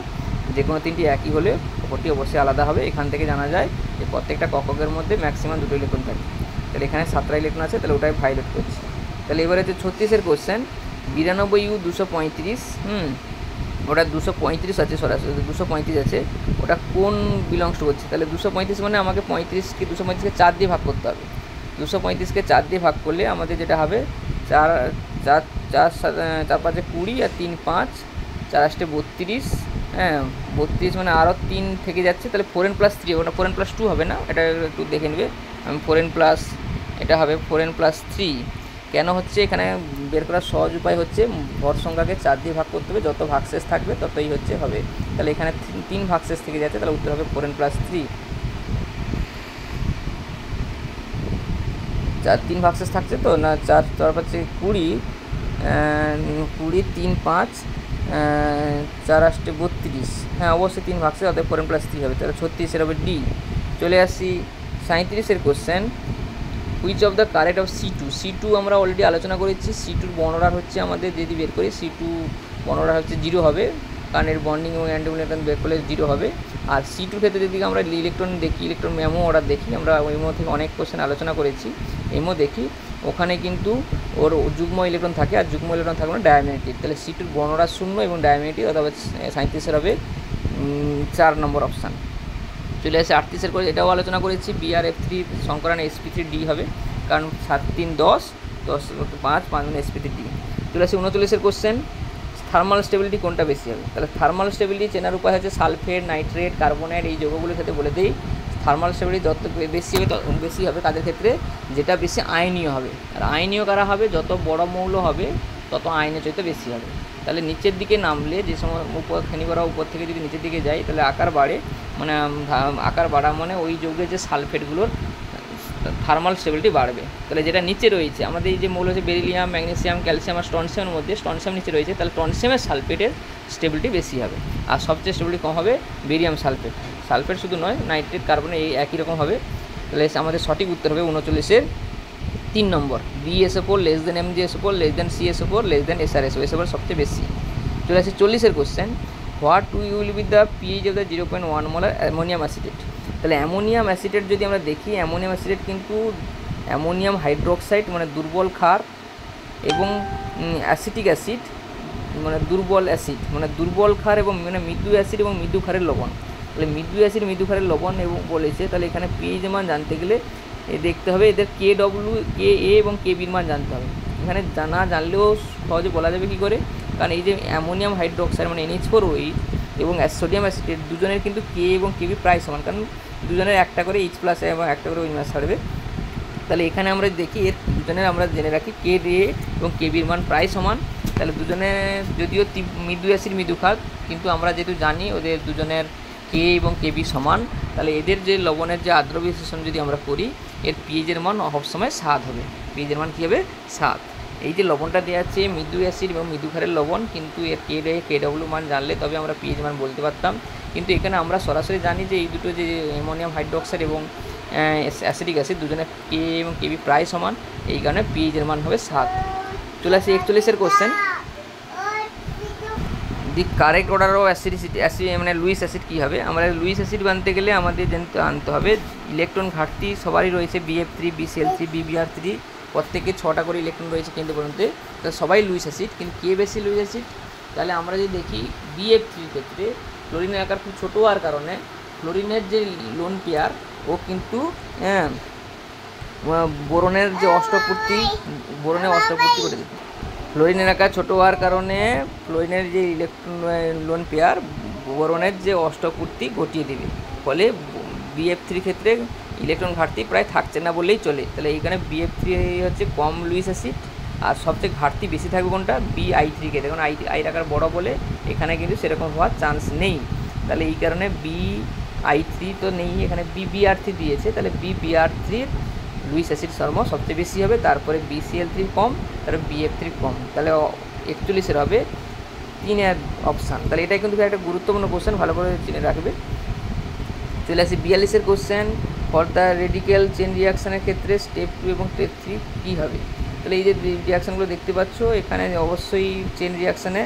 যে কোনো 3টি একই হলে অপরটি অবশ্যই আলাদা হবে। এখান থেকে জানা যায় যে প্রত্যেকটা কক্ষকের মধ্যে ম্যাক্সিমাম 2টো ইলেকট্রন থাকে। তাহলে এখানে 7টা ইলেকট্রন আছে, তাহলে ওটাই ভায়োলেট করছে। তাহলে এবারে হচ্ছে 36-এর কোশ্চেন, 92U 235, ওটা 235 আছে, সরাসরি 235 আছে, ওটা কোন বিলংস টু করছে। তাহলে 235 মানে আমাকে 235কে 4 দিয়ে ভাগ করতে হবে। 235কে 4 দিয়ে ভাগ করলে আমাদের যেটা হবে 4 5 20 আর 3 5, 4 8 32, 32 মানে আরও 3 থেকে যাচ্ছে, তাহলে 4n+3 ওটা 4n+2 হবে না, এটা একটু দেখে নেবে। 4n+, এটা হবে 4n+3। কেন হচ্ছে এখানে বের করার সহজ উপায় হচ্ছে ভর সংখ্যাকে 4 দিয়ে ভাগ করতে হবে, যত ভাগশেষ থাকবে ততই হচ্ছে হবে। তাহলে এখানে 3 ভাগশেষ থেকে যাচ্ছে, তাহলে উত্তর হবে 4n+3। 3 ভাগশেষ থাকছে তো না, 4 5 20, 3 5, 4 8 32, অবশ্যই 3 ভাগশেষ, অর্থাৎ 4n+3 হবে। তাহলে 36-এর হবে ডি। চলে আসি 37-এর question, which of the correct of C2 আমরা অলরেডি আলোচনা করেছি। C2-র বর্ণনার হচ্ছে আমাদের যদি বের করি C2 বর্ণনার হচ্ছে 0 হবে, কারণ এর বন্ডিং এবং অ্যান্টিমোনিয়াম বের করলে 0 হবে। আর C2 ক্ষেত্রে যদি আমরা ইলেকট্রন দেখি, ইলেকট্রন মেমো অর্ডার দেখি, আমরা মেমো থেকে অনেক কোশ্চেন আলোচনা করেছি, মেমো দেখি, ওখানে কিন্তু ওর যুগ্ম ইলেকট্রন থাকে, আর যুগ্ম ইলেকট্রন থাকবে না ডায়াম্যাগনেটিক। তাহলে সি টুর বর্ণরা শূন্য এবং ডায়াম্যাগনেটিক, অথবা 37 হবে 4 নম্বর অপশান। চলে আসে 38 করে, এটাও আলোচনা করেছি। BrF3 সংকরান sp3d হবে, কারণ 7 3 10 10 5 5 sp3d। চলে আসে 39 কোশ্চেন, থার্মাল স্টেবিলিটি কোনটা বেশি হবে? তাহলে থার্মাল স্টেবিলিটি চেনার উপায় হচ্ছে সালফেট, নাইট্রেট, কার্বনেট এই যৌগগুলোর ক্ষেত্রে বলে দিই থার্মাল স্টেবিলিটি যত বেশি হবে কাদের ক্ষেত্রে, যেটা বেশি আয়নীয় হবে। আর আয়নীয় কারা হবে? যত বড় মৌল হবে তত আয়নের চাইতে বেশি হবে। তাহলে নিচের দিকে নামলে, যে সময় উপর শ্রেণীবরা উপর থেকে যদি নিচের দিকে যায়, তাহলে আকার বাড়ে, মানে আকার বাড়া মানে ওই যৌগের যে সালফেটগুলোর থার্মাল স্টেবিলিটি বাড়বে। তাহলে যেটা নিচে রয়েছে আমাদের এই যে মৌল হচ্ছে বেরিলিয়াম, ম্যাগনেসিয়াম, ক্যালসিয়াম আর স্ট্রনসিয়ামের মধ্যে স্ট্রনসিয়াম নিচে রয়েছে, তাহলে স্ট্রনসিয়ামের সালফেটের স্টেবিলিটি বেশি হবে। আর সবচেয়ে স্টেবিলিটি কম হবে বেরিয়াম সালফেট। সালফেট শুধু নয়, নাইট্রেট, কার্বন এই একই রকম হবে। তাহলে আমাদের সঠিক উত্তর হবে 39-এর 3 নম্বর, BSO4 MgSO4 CSO4 SrSO, এসবের সবচেয়ে বেশি। চলে আসে 40-এর question, what will be the pH of the 0.1 molar ammonium acetate? তাহলে অ্যামোনিয়াম অ্যাসিটেট যদি আমরা দেখি, অ্যামোনিয়াম অ্যাসিটেট কিন্তু অ্যামোনিয়াম হাইড্রোক্সাইড মানে দুর্বল ক্ষার, এবং অ্যাসিটিক অ্যাসিড মানে দুর্বল অ্যাসিড, মানে দুর্বল ক্ষার এবং মানে মৃদু অ্যাসিড এবং মৃদু ক্ষারের লবণ। তাহলে মৃদু অ্যাসিড মৃদু ক্ষারের লবণ এবং বলেছে, তাহলে এখানে পিএইচ মান জানতে গেলে দেখতে হবে এদের KW, KA এবং KBর মান জানতে হবে। এখানে জানলেও সহজে বলা যাবে কী করে, কারণ এই যে অ্যামোনিয়াম হাইড্রোক্সাইড মানে NH4OH এবং সোডিয়াম অ্যাসিটেট দুজনের কিন্তু K এবং KB প্রায় সমান, কারণ দুজনের একটা করে H+ এবং একটা করে OH ছাড়বে। তাহলে এখানে আমরা দেখি এর দুজনের আমরা জেনে রাখি KA এবং KBর মান প্রায় সমান। তাহলে দুজনে যদিও মৃদু অ্যাসিড মৃদু ক্ষার, কিন্তু আমরা যেহেতু জানি ওদের দুজনের K এবং KB সমান, তাহলে এদের যে লবণের যে আদ্র বিশ্লেষণ যদি আমরা করি, এর পিএইচের মান সবসময় 7 হবে। পিএইচের মান কী হবে? 7। এই যে লবণটা দেওয়া আছে মৃদু অ্যাসিড এবং মৃদু ক্ষারের লবণ, কিন্তু এর KW মান জানলে তবে আমরা পিএইচ মান বলতে পারতাম। কিন্তু এখানে আমরা সরাসরি জানি যে এই দুটো যে অ্যামোনিয়াম হাইড্রোক্সাইড এবং অ্যাসিটিক অ্যাসিড দুজনের K এবং KB প্রায় সমান, এই কারণে পিএইচের মান হবে 7। চলে আসি 41-এর question, the correct order of acidity মানে লুইস অ্যাসিড কী হবে? আমরা লুইস অ্যাসিড বানতে গেলে আমাদের আনতে হবে ইলেকট্রন ঘাটতি সবারই রয়েছে, BF3, BCl3, BBr3, প্রত্যেকে 6টা করে ইলেকট্রন রয়েছে কেন্দ্র পর্যন্ত, তো সবাই লুইস অ্যাসিড। কিন্তু কে বেশি লুইস অ্যাসিড? তাহলে আমরা যদি দেখি BF3 ক্ষেত্রে ক্লোরিনের আকার খুব ছোটো হওয়ার কারণে ক্লোরিনের যে লোন পেয়ার ও কিন্তু বোরনের যে অষ্টপূর্তি করে দিত। ফ্লোরিনের আকার ছোটো হওয়ার কারণে ফ্লোরিনের যে ইলেকট্রন লোন পেয়ার বোরনের যে অষ্টপূর্তি ঘটিয়ে দেবে, ফলে BF3 ক্ষেত্রে ইলেকট্রন ঘাটতি প্রায় থাকছে না বললেই চলে। তাহলে এইখানে BF3 হচ্ছে কম লুইস অ্যাসিড, আর সবচেয়ে ঘাটতি বেশি থাকবে কোনটা? BI3 ক্ষেত্রে, কারণ আইর আকার বড় বলে এখানে কিন্তু সেরকম হওয়ার চান্স নেই। তাহলে এই কারণে BI3 তো নেই, এখানে BBr3 দিয়েছে, তাহলে BBr3 লুইস অ্যাসিড সর্ম সবচেয়ে বেশি হবে, তারপরে BCl3 কম, তারপরে BF3 কম। তাহলে 41-এর হবে 3 অপশান। তাহলে এটাই কিন্তু একটা গুরুত্বপূর্ণ কোশ্চেন, ভালো করে চিনে রাখবে। চলে আসি 42-এর question, for the radical chain রিয়াকশানের ক্ষেত্রে স্টেপ 2 এবং স্টেপ 3 কী হবে? তাহলে এই যে রিয়াকশানগুলো দেখতে পাচ্ছ, এখানে অবশ্যই চেন রিয়াকশানে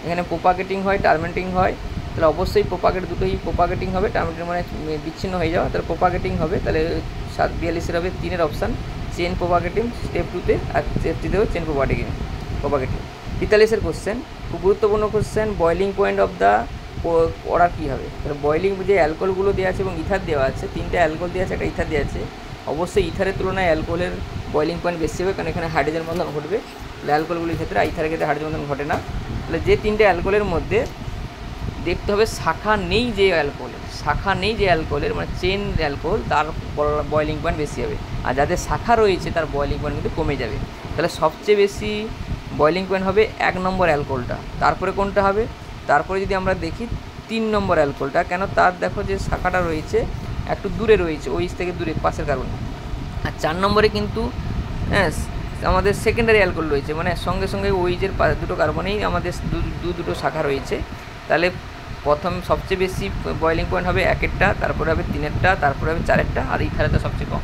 এখানে প্রোপাগেটিং হয়, টার্মেন্টিং হয়। তাহলে অবশ্যই দুটোই প্রোপাগেটিং হবে, টার্মেন্টিং মানে বিচ্ছিন্ন হয়ে যাওয়া, তাহলে প্রোপাগেটিং হবে। তাহলে 42-এর হবে 3 অপশান, চেন প্রোপাগেটিং স্টেপ 2-তে, আর স্টেপ 3-তেও চেন প্রোপাগেটিং। 43-এর কোশ্চেন, খুব গুরুত্বপূর্ণ question, boiling point of the order কী হবে? তাহলে বয়লিং যে অ্যালকোহলগুলো দেওয়া আছে এবং ইথার দেওয়া আছে, 3টে অ্যালকোহল দেওয়া আছে, একটা ইথার দেওয়া আছে, অবশ্যই ইথারের তুলনায় অ্যালকোহলের বয়লিং পয়েন্ট বেশি হবে, কারণ এখানে হাইড্রোজেন বন্ধন ঘটবে। তাহলে অ্যালকোহলগুলির ক্ষেত্রে, ইথারের ক্ষেত্রে হাইড্রোজেন বন্ধন ঘটে না। তাহলে যে 3টে অ্যালকোহলের মধ্যে দেখতে হবে শাখা নেই যে অ্যালকোহলের মানে চেন অ্যালকোহল, তার বয়লিং পয়েন্ট বেশি হবে, আর যাদের শাখা রয়েছে তার বয়লিং পয়েন্ট কিন্তু কমে যাবে। তাহলে সবচেয়ে বেশি বয়লিং পয়েন্ট হবে 1 নম্বর অ্যালকোহলটা। তারপরে কোনটা হবে? তারপরে যদি আমরা দেখি 3 নম্বর অ্যালকোহলটা, কেন তার দেখো যে শাখাটা রয়েছে একটু দূরে রয়েছে, OH থেকে দূরে পাশের কারণে। আর 4 নম্বরে কিন্তু আমাদের সেকেন্ডারি অ্যালকোহল রয়েছে, মানে সঙ্গে সঙ্গে OH-এর দুটো কার্বনেই আমাদের দুটো শাখা রয়েছে। তাহলে প্রথম সবচেয়ে বেশি বয়লিং পয়েন্ট হবে 1-এরটা, তারপরে হবে 3-এরটা, তারপরে হবে 4-এরটা, আর ইথারেরটা সবচেয়ে কম।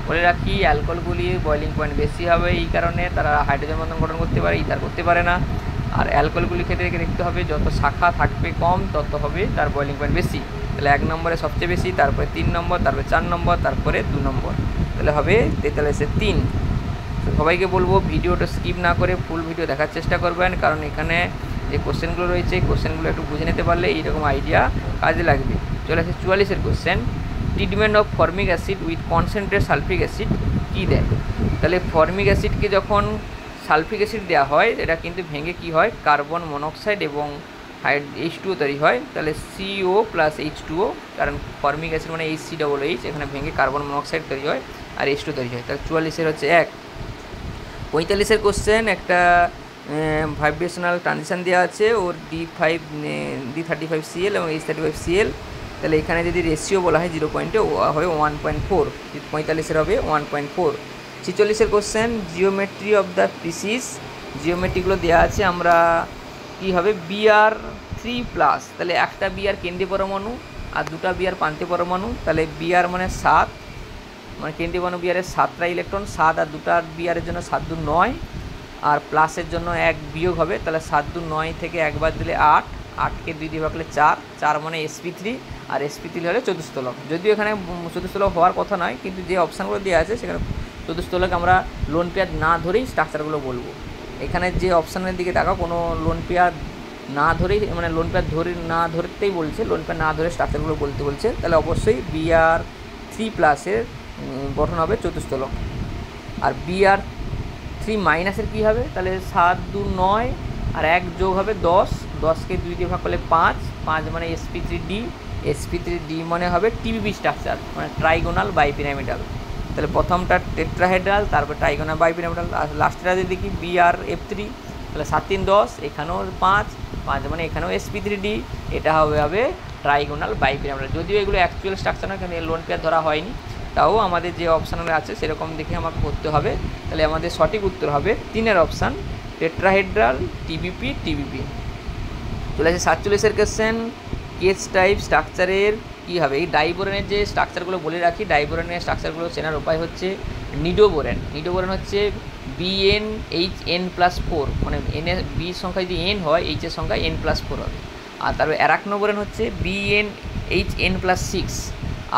বলে রাখি অ্যালকোহলগুলির বয়লিং পয়েন্ট বেশি হবে, এই কারণে তারা হাইড্রোজেন বন্ধন গঠন করতে পারে, ইথার করতে পারে না। আর অ্যালকোহলগুলির ক্ষেত্রে দেখতে হবে যত শাখা থাকবে কম তত হবে তার বয়লিং পয়েন্ট বেশি। তাহলে 1 নম্বরে সবচেয়ে বেশি, তারপরে 3 নম্বর, তারপরে 4 নম্বর, তারপরে 2 নম্বর। তাহলে হবে 43-এ 3। সবাইকে বলবো ভিডিওটা স্কিপ না করে ফুল ভিডিও দেখার চেষ্টা করবেন, কারণ এখানে যে কোশ্চেনগুলো রয়েছে এই কোশ্চেনগুলো একটু বুঝে নিতে পারলে এইরকম আইডিয়া কাজে লাগবে। চলে আসে 44-এর question, treatment of formic acid with concentrate sulphuric acid কী দেয়। তাহলে ফর্মিক অ্যাসিডকে যখন সালফিক অ্যাসিড দেওয়া হয় এটা কিন্তু ভেঙে কি হয়, কার্বন মনোক্সাইড এবং H2O তৈরি হয়। তাহলে CO প্লাস H2O, কারণ ফর্মিক অ্যাসিড মানে HCOOH, এখানে ভেঙে কার্বন মনোক্সাইড তৈরি হয় আর H2 তৈরি হয়। তাহলে 44-এর হচ্ছে 1। 45-এর কোশ্চেন, একটা ভাইব্রেশনাল ট্রানজিশন দেওয়া আছে, ওর D35Cl এবং H35Cl। তাহলে এখানে যদি রেশিও বলা হয় 0 ও হবে 1.4, 45-এর হবে 1.4। 46-এর question, geometry of the species, জিওমেট্রিগুলো দেওয়া আছে। আমরা কি হবে Br3+, তাহলে একটা Br কেন্দ্রীয় পরমাণু আর দুটা Br প্রান্তীয় পরমাণু। তাহলে Br মানে 7, মানে কেন্দ্রীয় পরমাণু Br-এর 7টা ইলেকট্রন, 7 আর দুটা Br-এর জন্য 7 × 9, আর প্লাসের জন্য 1 বিয়োগ হবে। তাহলে 7 × 9 থেকে একবার দিলে 8, 8কে 2 দিয়ে ভাগ করলে 4, 4 মানে sp3, আর sp3 হলে চতুস্থলক। যদিও এখানে চতুস্থলক হওয়ার কথা নয়, কিন্তু যে অপশানগুলো দেওয়া আছে সেখানে চতুস্থলক আমরা লোন পেয়ার না ধরেই স্ট্রাকচারগুলো বলবো। এখানে যে অপশানের দিকে তাকাও, কোনো লোন পেয়ার না ধরেই, মানে লোন পেয়ার না ধরতেই বলছে, লোন পেয়ার না ধরে স্ট্রাকচারগুলো বলতে বলছে। তাহলে অবশ্যই Br3+-এর গঠন হবে চতুস্থলক। আর Br3- কী হবে, তাহলে 7 × 2 = 9, আর 1 যোগ হবে 10, 10কে 2 দিয়ে ভাগ করলে 5, 5 মানে sp3d, sp3d মানে হবে TBB স্ট্রাকচার, মানে ট্রাইগোনাল বাইপিরামিডাল। তাহলে প্রথমটা টেট্রাহেড্রাল, তারপর ট্রাইগোনাল বাইপিরামিডাল, আর লাস্টটা যদি দেখি Brf3, তাহলে 7 × 3 = 10, এখানেও 5, 5 মানে এখানেও sp3d, এটা হবে ট্রাইগোনাল বাইপিরামিডাল। যদিও এগুলো অ্যাকচুয়াল স্ট্রাকচার না, কিন্তু লোন পেয়ার ধরা হয়নি, তাও আমাদের যে অপশানগুলো আছে সেরকম দেখে আমাকে করতে হবে। তাহলে আমাদের সঠিক উত্তর হবে 3-এর অপশান, টেট্রাহেড্রাল, TBP। চলে আসে 47-এর কোশ্চেন, কেচ টাইপ স্ট্রাকচারের কী হবে। এই ডাইবোরেনের যে স্ট্রাকচারগুলো বলে রাখি, ডাইবোরেনের স্ট্রাকচারগুলো চেনার উপায় হচ্ছে নিডোবোরেন। নিডোবোরেন হচ্ছে BnHn+4, মানে বির সংখ্যা যদি n হয়, H এর সংখ্যা n+4 হবে। আর তারপরে অ্যারাকনোবোরেন হচ্ছে BnHn+6,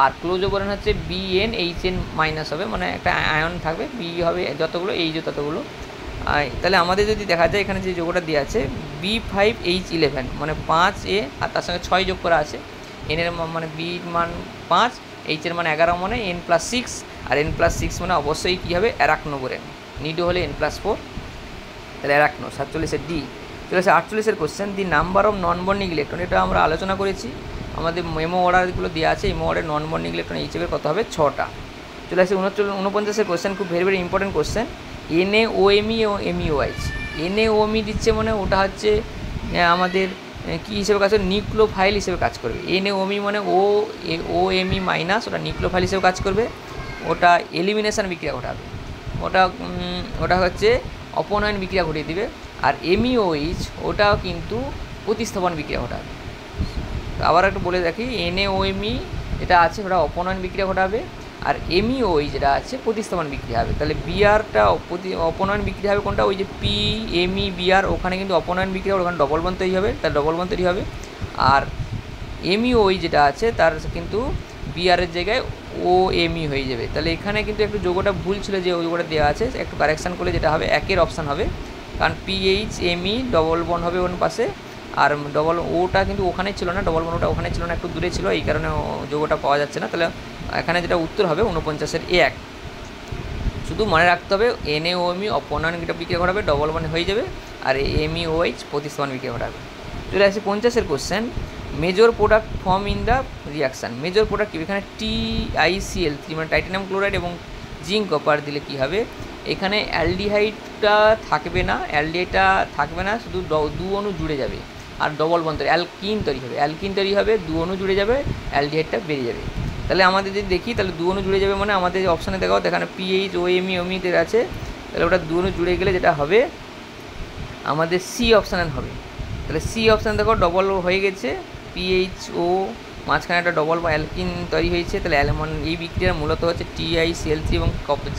আর ক্লোজোবোরেন হচ্ছে BnHn- হবে, মানে একটা আয়ন থাকবে, বি হবে যতগুলো, H ততগুলো। তাহলে আমাদের যদি দেখা যায় এখানে যে যোগটা দেওয়া আছে B5H11, মানে 5A, আর তার সঙ্গে 6 যোগ করা আছে। n এর মানে বির মান 5, H এর মান 11, মানে n+6, আর n+6 মানে অবশ্যই কী হবে, অ্যারাকনোবোরেন। নিডো হলে n+4, তাহলে অ্যারাকনো। 47-এর D। চলে আসে 48-এর question, the number of non bonding electron, এটা আমরা আলোচনা করেছি, আমাদের মেমো অর্ডারগুলো দেওয়া আছে। Memo order non bonding electron হিসেবে কত হবে, 6টা। চলে আসে 49-এর কোশ্চেন, খুব ভেরি ইম্পর্টেন্ট কোশ্চেন, NaOMe ও MEOH। NaOMe দিচ্ছে মানে ওটা হচ্ছে আমাদের কী হিসেবে কাজ করবে, নিউক্লিওফাইল হিসেবে কাজ করবে। NaOMe মানে OMe-, ওটা নিউক্লিওফাইল হিসেবে কাজ করবে, ওটা এলিমিনেশন বিক্রিয়া ঘটাবে, ওটা হচ্ছে অপনয়ন বিক্রিয়া ঘটিয়ে দেবে। আর MEOH ওটাও কিন্তু প্রতিস্থাপন বিক্রিয়া ঘটাবে। আবার একটু বলে রাখি, NaOMe যেটা আছে ওটা অপনয়ন বিক্রিয়া ঘটাবে, আর MEOH যেটা আছে প্রতিস্থাপন বিক্রিয়া হবে। তাহলে Br-টা অপনয়ন বিক্রিয়া হবে কোনটা, ওই যে PMeBr, ওখানে কিন্তু অপনয়ন বিক্রিয়া, ওখানে ডবল বন্ড তৈরি হবে, তার ডবল বন্ড তৈরি হবে। আর MEOH যেটা আছে তার কিন্তু Br-এর জায়গায় OMe হয়ে যাবে। তাহলে এখানে কিন্তু একটু যোগটা ভুল ছিল, যে যোগটা দেওয়া আছে একটু কারেকশান করলে যেটা হবে 1-এর অপশান হবে, কারণ PHMe ডবল বন্ড হবে ওর পাশে, আর ডবল ওটা কিন্তু ওখানে ছিল না, ডবল বন্ড ওটা ওখানে ছিল না, একটু দূরে ছিল, এই কারণে যোগটা পাওয়া যাচ্ছে না। তাহলে এখানে যেটা উত্তর হবে 49-এর 1। শুধু মনে রাখতে হবে NaOMe অপনয়ন বিক্রিয়া ঘটাবে, ডবল বন্ড হয়ে যাবে, আর MEOH প্রতিস্থাপন বিক্রিয়া ঘটাবে। চলে আসে 50-এর question, major product form in the reaction. Major product কি, এখানে TiCl3 মানে টাইটানিয়াম ক্লোরাইড এবং জিঙ্ক কপার দিলে কি হবে, এখানে অ্যালডিহাইডটা থাকবে না, শুধু 2 অণু জুড়ে যাবে, আর ডবল বন্ড অ্যালকিন তৈরি হবে, 2 অণু জুড়ে যাবে, অ্যালডিহাইডটা বেরিয়ে যাবে। তাহলে আমাদের যদি দেখি, তাহলে 2 অণু জুড়ে যাবে, মানে আমাদের অপশানে দেখাও, এখানে PHOMe আছে, তাহলে ওটা 2 অণু জুড়ে গেলে যেটা হবে আমাদের C অপশানে হবে। তাহলে C অপশান দেখো ডবল হয়ে গেছে, PHO মাঝখানে একটা ডবল অ্যালকিন তৈরি হয়েছে। তাহলে এই বিক্রিয়ার মূলত হচ্ছে TiCl3 এবং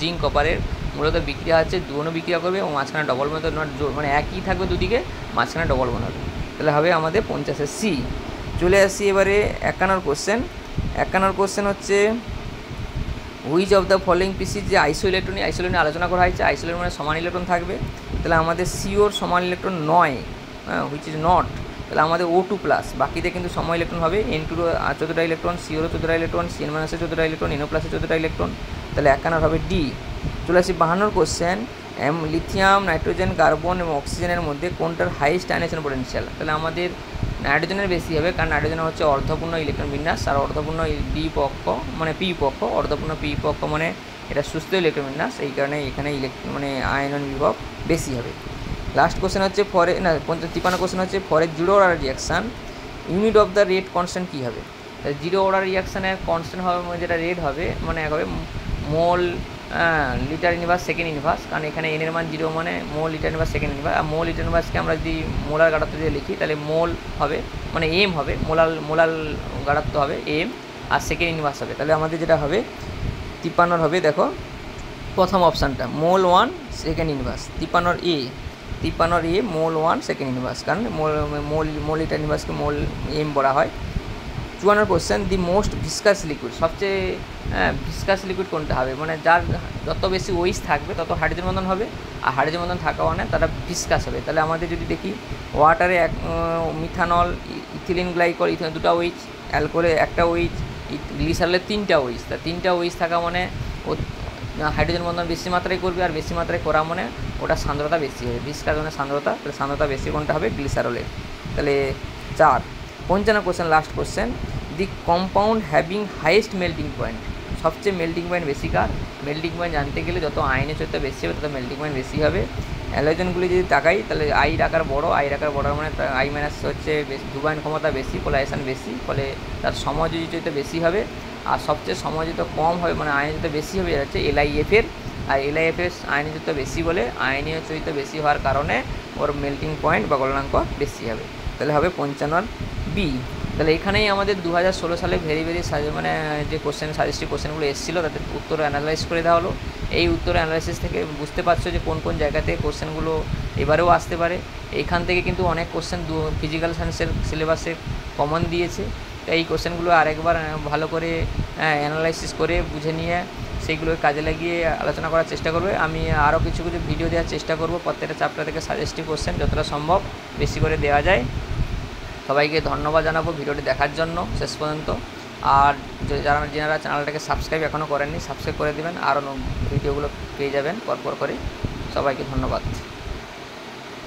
জিঙ্ক কপারের মূলত বিক্রিয়া হচ্ছে 2 অণু বিক্রিয়া করবে, এবং মাঝখানে ডবল বন্ড, মানে একই থাকবে দুদিকে, মাঝখানে ডবল বন্ড হবে। তাহলে হবে আমাদের 50-এর C। চলে আসি এবারে 51-এর কোশ্চেন। 51-এর কোশ্চেন হচ্ছে হুইচ অফ দ্য ফলোইং পিসিস যে আইসো ইলেকট্রন আলোচনা করা হয়েছে, আইসো ইলেকট্রন মানে সমান ইলেকট্রন থাকবে, তাহলে আমাদের সিওর সমান ইলেকট্রন নয়, হ্যাঁ, হুইচ ইজ নট, তাহলে আমাদের O2 প্লাস, বাকিতে কিন্তু সমান ইলেকট্রন হবে, N2 14টা ইলেকট্রন, সিওরও 14টা ইলেকট্রন, Cn মাইনাসে 14টা ইলেকট্রন, NO প্লাসে 14টা ইলেকট্রন, তাহলে 1 কানার হবে ডি। চলে আসি 52 কোশ্চেন, লিথিয়াম, নাইট্রোজেন, কার্বন এবং অক্সিজেনের মধ্যে কোনটার হাইয়েস্ট আয়নেশন পোটেনশিয়াল, তাহলে আমাদের নাইট্রোজেনের বেশি হবে, কারণ নাইট্রোজেন হচ্ছে অর্ধপূর্ণ ইলেকট্রন বিন্যাস, আর অর্ধপূর্ণ ডি পক্ষ মানে পি পক্ষ, অর্ধপূর্ণ পি পক্ষ মানে এটা সুস্থ ইলেকট্রন বিন্যাস, এই কারণে এখানে মানে আয়নন বিভব বেশি হবে। লাস্ট কোশ্চেন হচ্ছে ফরে না 53 কোশ্চেন হচ্ছে for a zero order reaction unit of the rate constant কী হবে, জিরো অর্ডার রিয়াকশানের কনস্ট্যান্ট হবে যেটা রেট হবে মানে এক হবে mole litre inverse second inverse, কারণ এখানে এনের মান 0 মানে mole litre inverse second inverse, আর মোল লিটার ইনভার্সকে আমরা যদি মোলার গাঢ়ত্ব দিয়ে লিখি তাহলে মোল হবে মানে এম হবে, মোলাল গাঢ়ত্ব হবে এম, আর সেকেন্ড ইনভার্স হবে, তাহলে আমাদের যেটা হবে 53 হবে, দেখো প্রথম অপশানটা মোল 1 সেকেন্ড ইনভার্স, 53 এ মোল 1 সেকেন্ড ইনভার্স, কারণ মোল লিটার ইনভার্সকে মোল এম বলা হয়। 54 question, the most viscous liquid, সবচেয়ে ভিসকাস লিকুইড কোনটা হবে, মানে যার যত বেশি ওয়েস থাকবে তত হাইড্রোজেন বন্ধন হবে, আর হাইড্রোজেন বন্ধন থাকা মানে তারা ভিসকাস হবে, তাহলে আমাদের যদি দেখি ওয়াটারে মিথানল, ইথিলিন গ্লাইকল, ইথিলিন 2টা ওয়েস, অ্যালকোহলে 1টা ওয়েস, গ্লিসারলে 3টা ওয়েস, তা 3টা ওয়েস থাকা মানে ও হাইড্রোজেন বন্ধন বেশি মাত্রায় করবে, আর বেশি মাত্রায় করা মানে ওটা সান্দ্রতা বেশি হবে, ভিসকাস মানে সান্দ্রতা, তাহলে সান্দ্রতা বেশি কোনটা হবে গ্লিসারলে, তাহলে 4। 55 question, last question, the compound having highest melting point, সবচেয়ে মেল্টিং পয়েন্ট বেশি কার, মেল্টিং পয়েন্ট জানতে গেলে যত আয়নের চরিত্র বেশি হবে তত মেল্টিং পয়েন্ট বেশি হবে। হ্যালোজেনগুলি যদি তাকাই তাহলে আই আকার বড় মানে আই মাইনাস হচ্ছে ধ্রুবায়ন ক্ষমতা বেশি, পোলারাইজেশন বেশি, ফলে তার সমযোজী চরিত্র বেশি হবে, আর সবচেয়ে সমযোজিত কম হবে মানে আয়নিত বেশি হবে হচ্ছে LiF-এর, আর LiF-এর আয়নিযুক্ত বেশি বলে আয়নীয় চরিত্র বেশি হওয়ার কারণে ওর মেল্টিং পয়েন্ট বা গলনাঙ্ক বেশি হবে, তাহলে হবে 55 বি। তাহলে এখানেই আমাদের 2016 সালে ভেরি মানে যে কোশ্চেন সাজেস্টিভ কোশ্চেনগুলো এসেছিলো তাদের উত্তর অ্যানালাইজ করে দেওয়া হলো। এই উত্তর অ্যানালাইসিস থেকে বুঝতে পারছো যে কোন কোন জায়গাতে কোশ্চেনগুলো এবারেও আসতে পারে। এইখান থেকে কিন্তু অনেক কোশ্চেন ফিজিক্যাল সায়েন্সের সিলেবাসে কমন দিয়েছে, তো এই কোশ্চেনগুলো আরেকবার ভালো করে অ্যানালাইসিস করে বুঝে নিয়ে সেইগুলোকে কাজে লাগিয়ে আলোচনা করার চেষ্টা করবে। আমি আরও কিছু ভিডিও দেওয়ার চেষ্টা করব, প্রত্যেকটা চ্যাপ্টার থেকে সাজেস্টিভ কোশ্চেন যতটা সম্ভব বেশি করে দেওয়া যায়। সবাইকে ধন্যবাদ জানাবো ভিডিওটি দেখার জন্য শেষ পর্যন্ত, আর যারা চ্যানেলটাকে সাবস্ক্রাইব এখনও করেননি সাবস্ক্রাইব করে দেবেন, আরও ভিডিওগুলো পেয়ে যাবেন পরপর করে। সবাইকে ধন্যবাদ।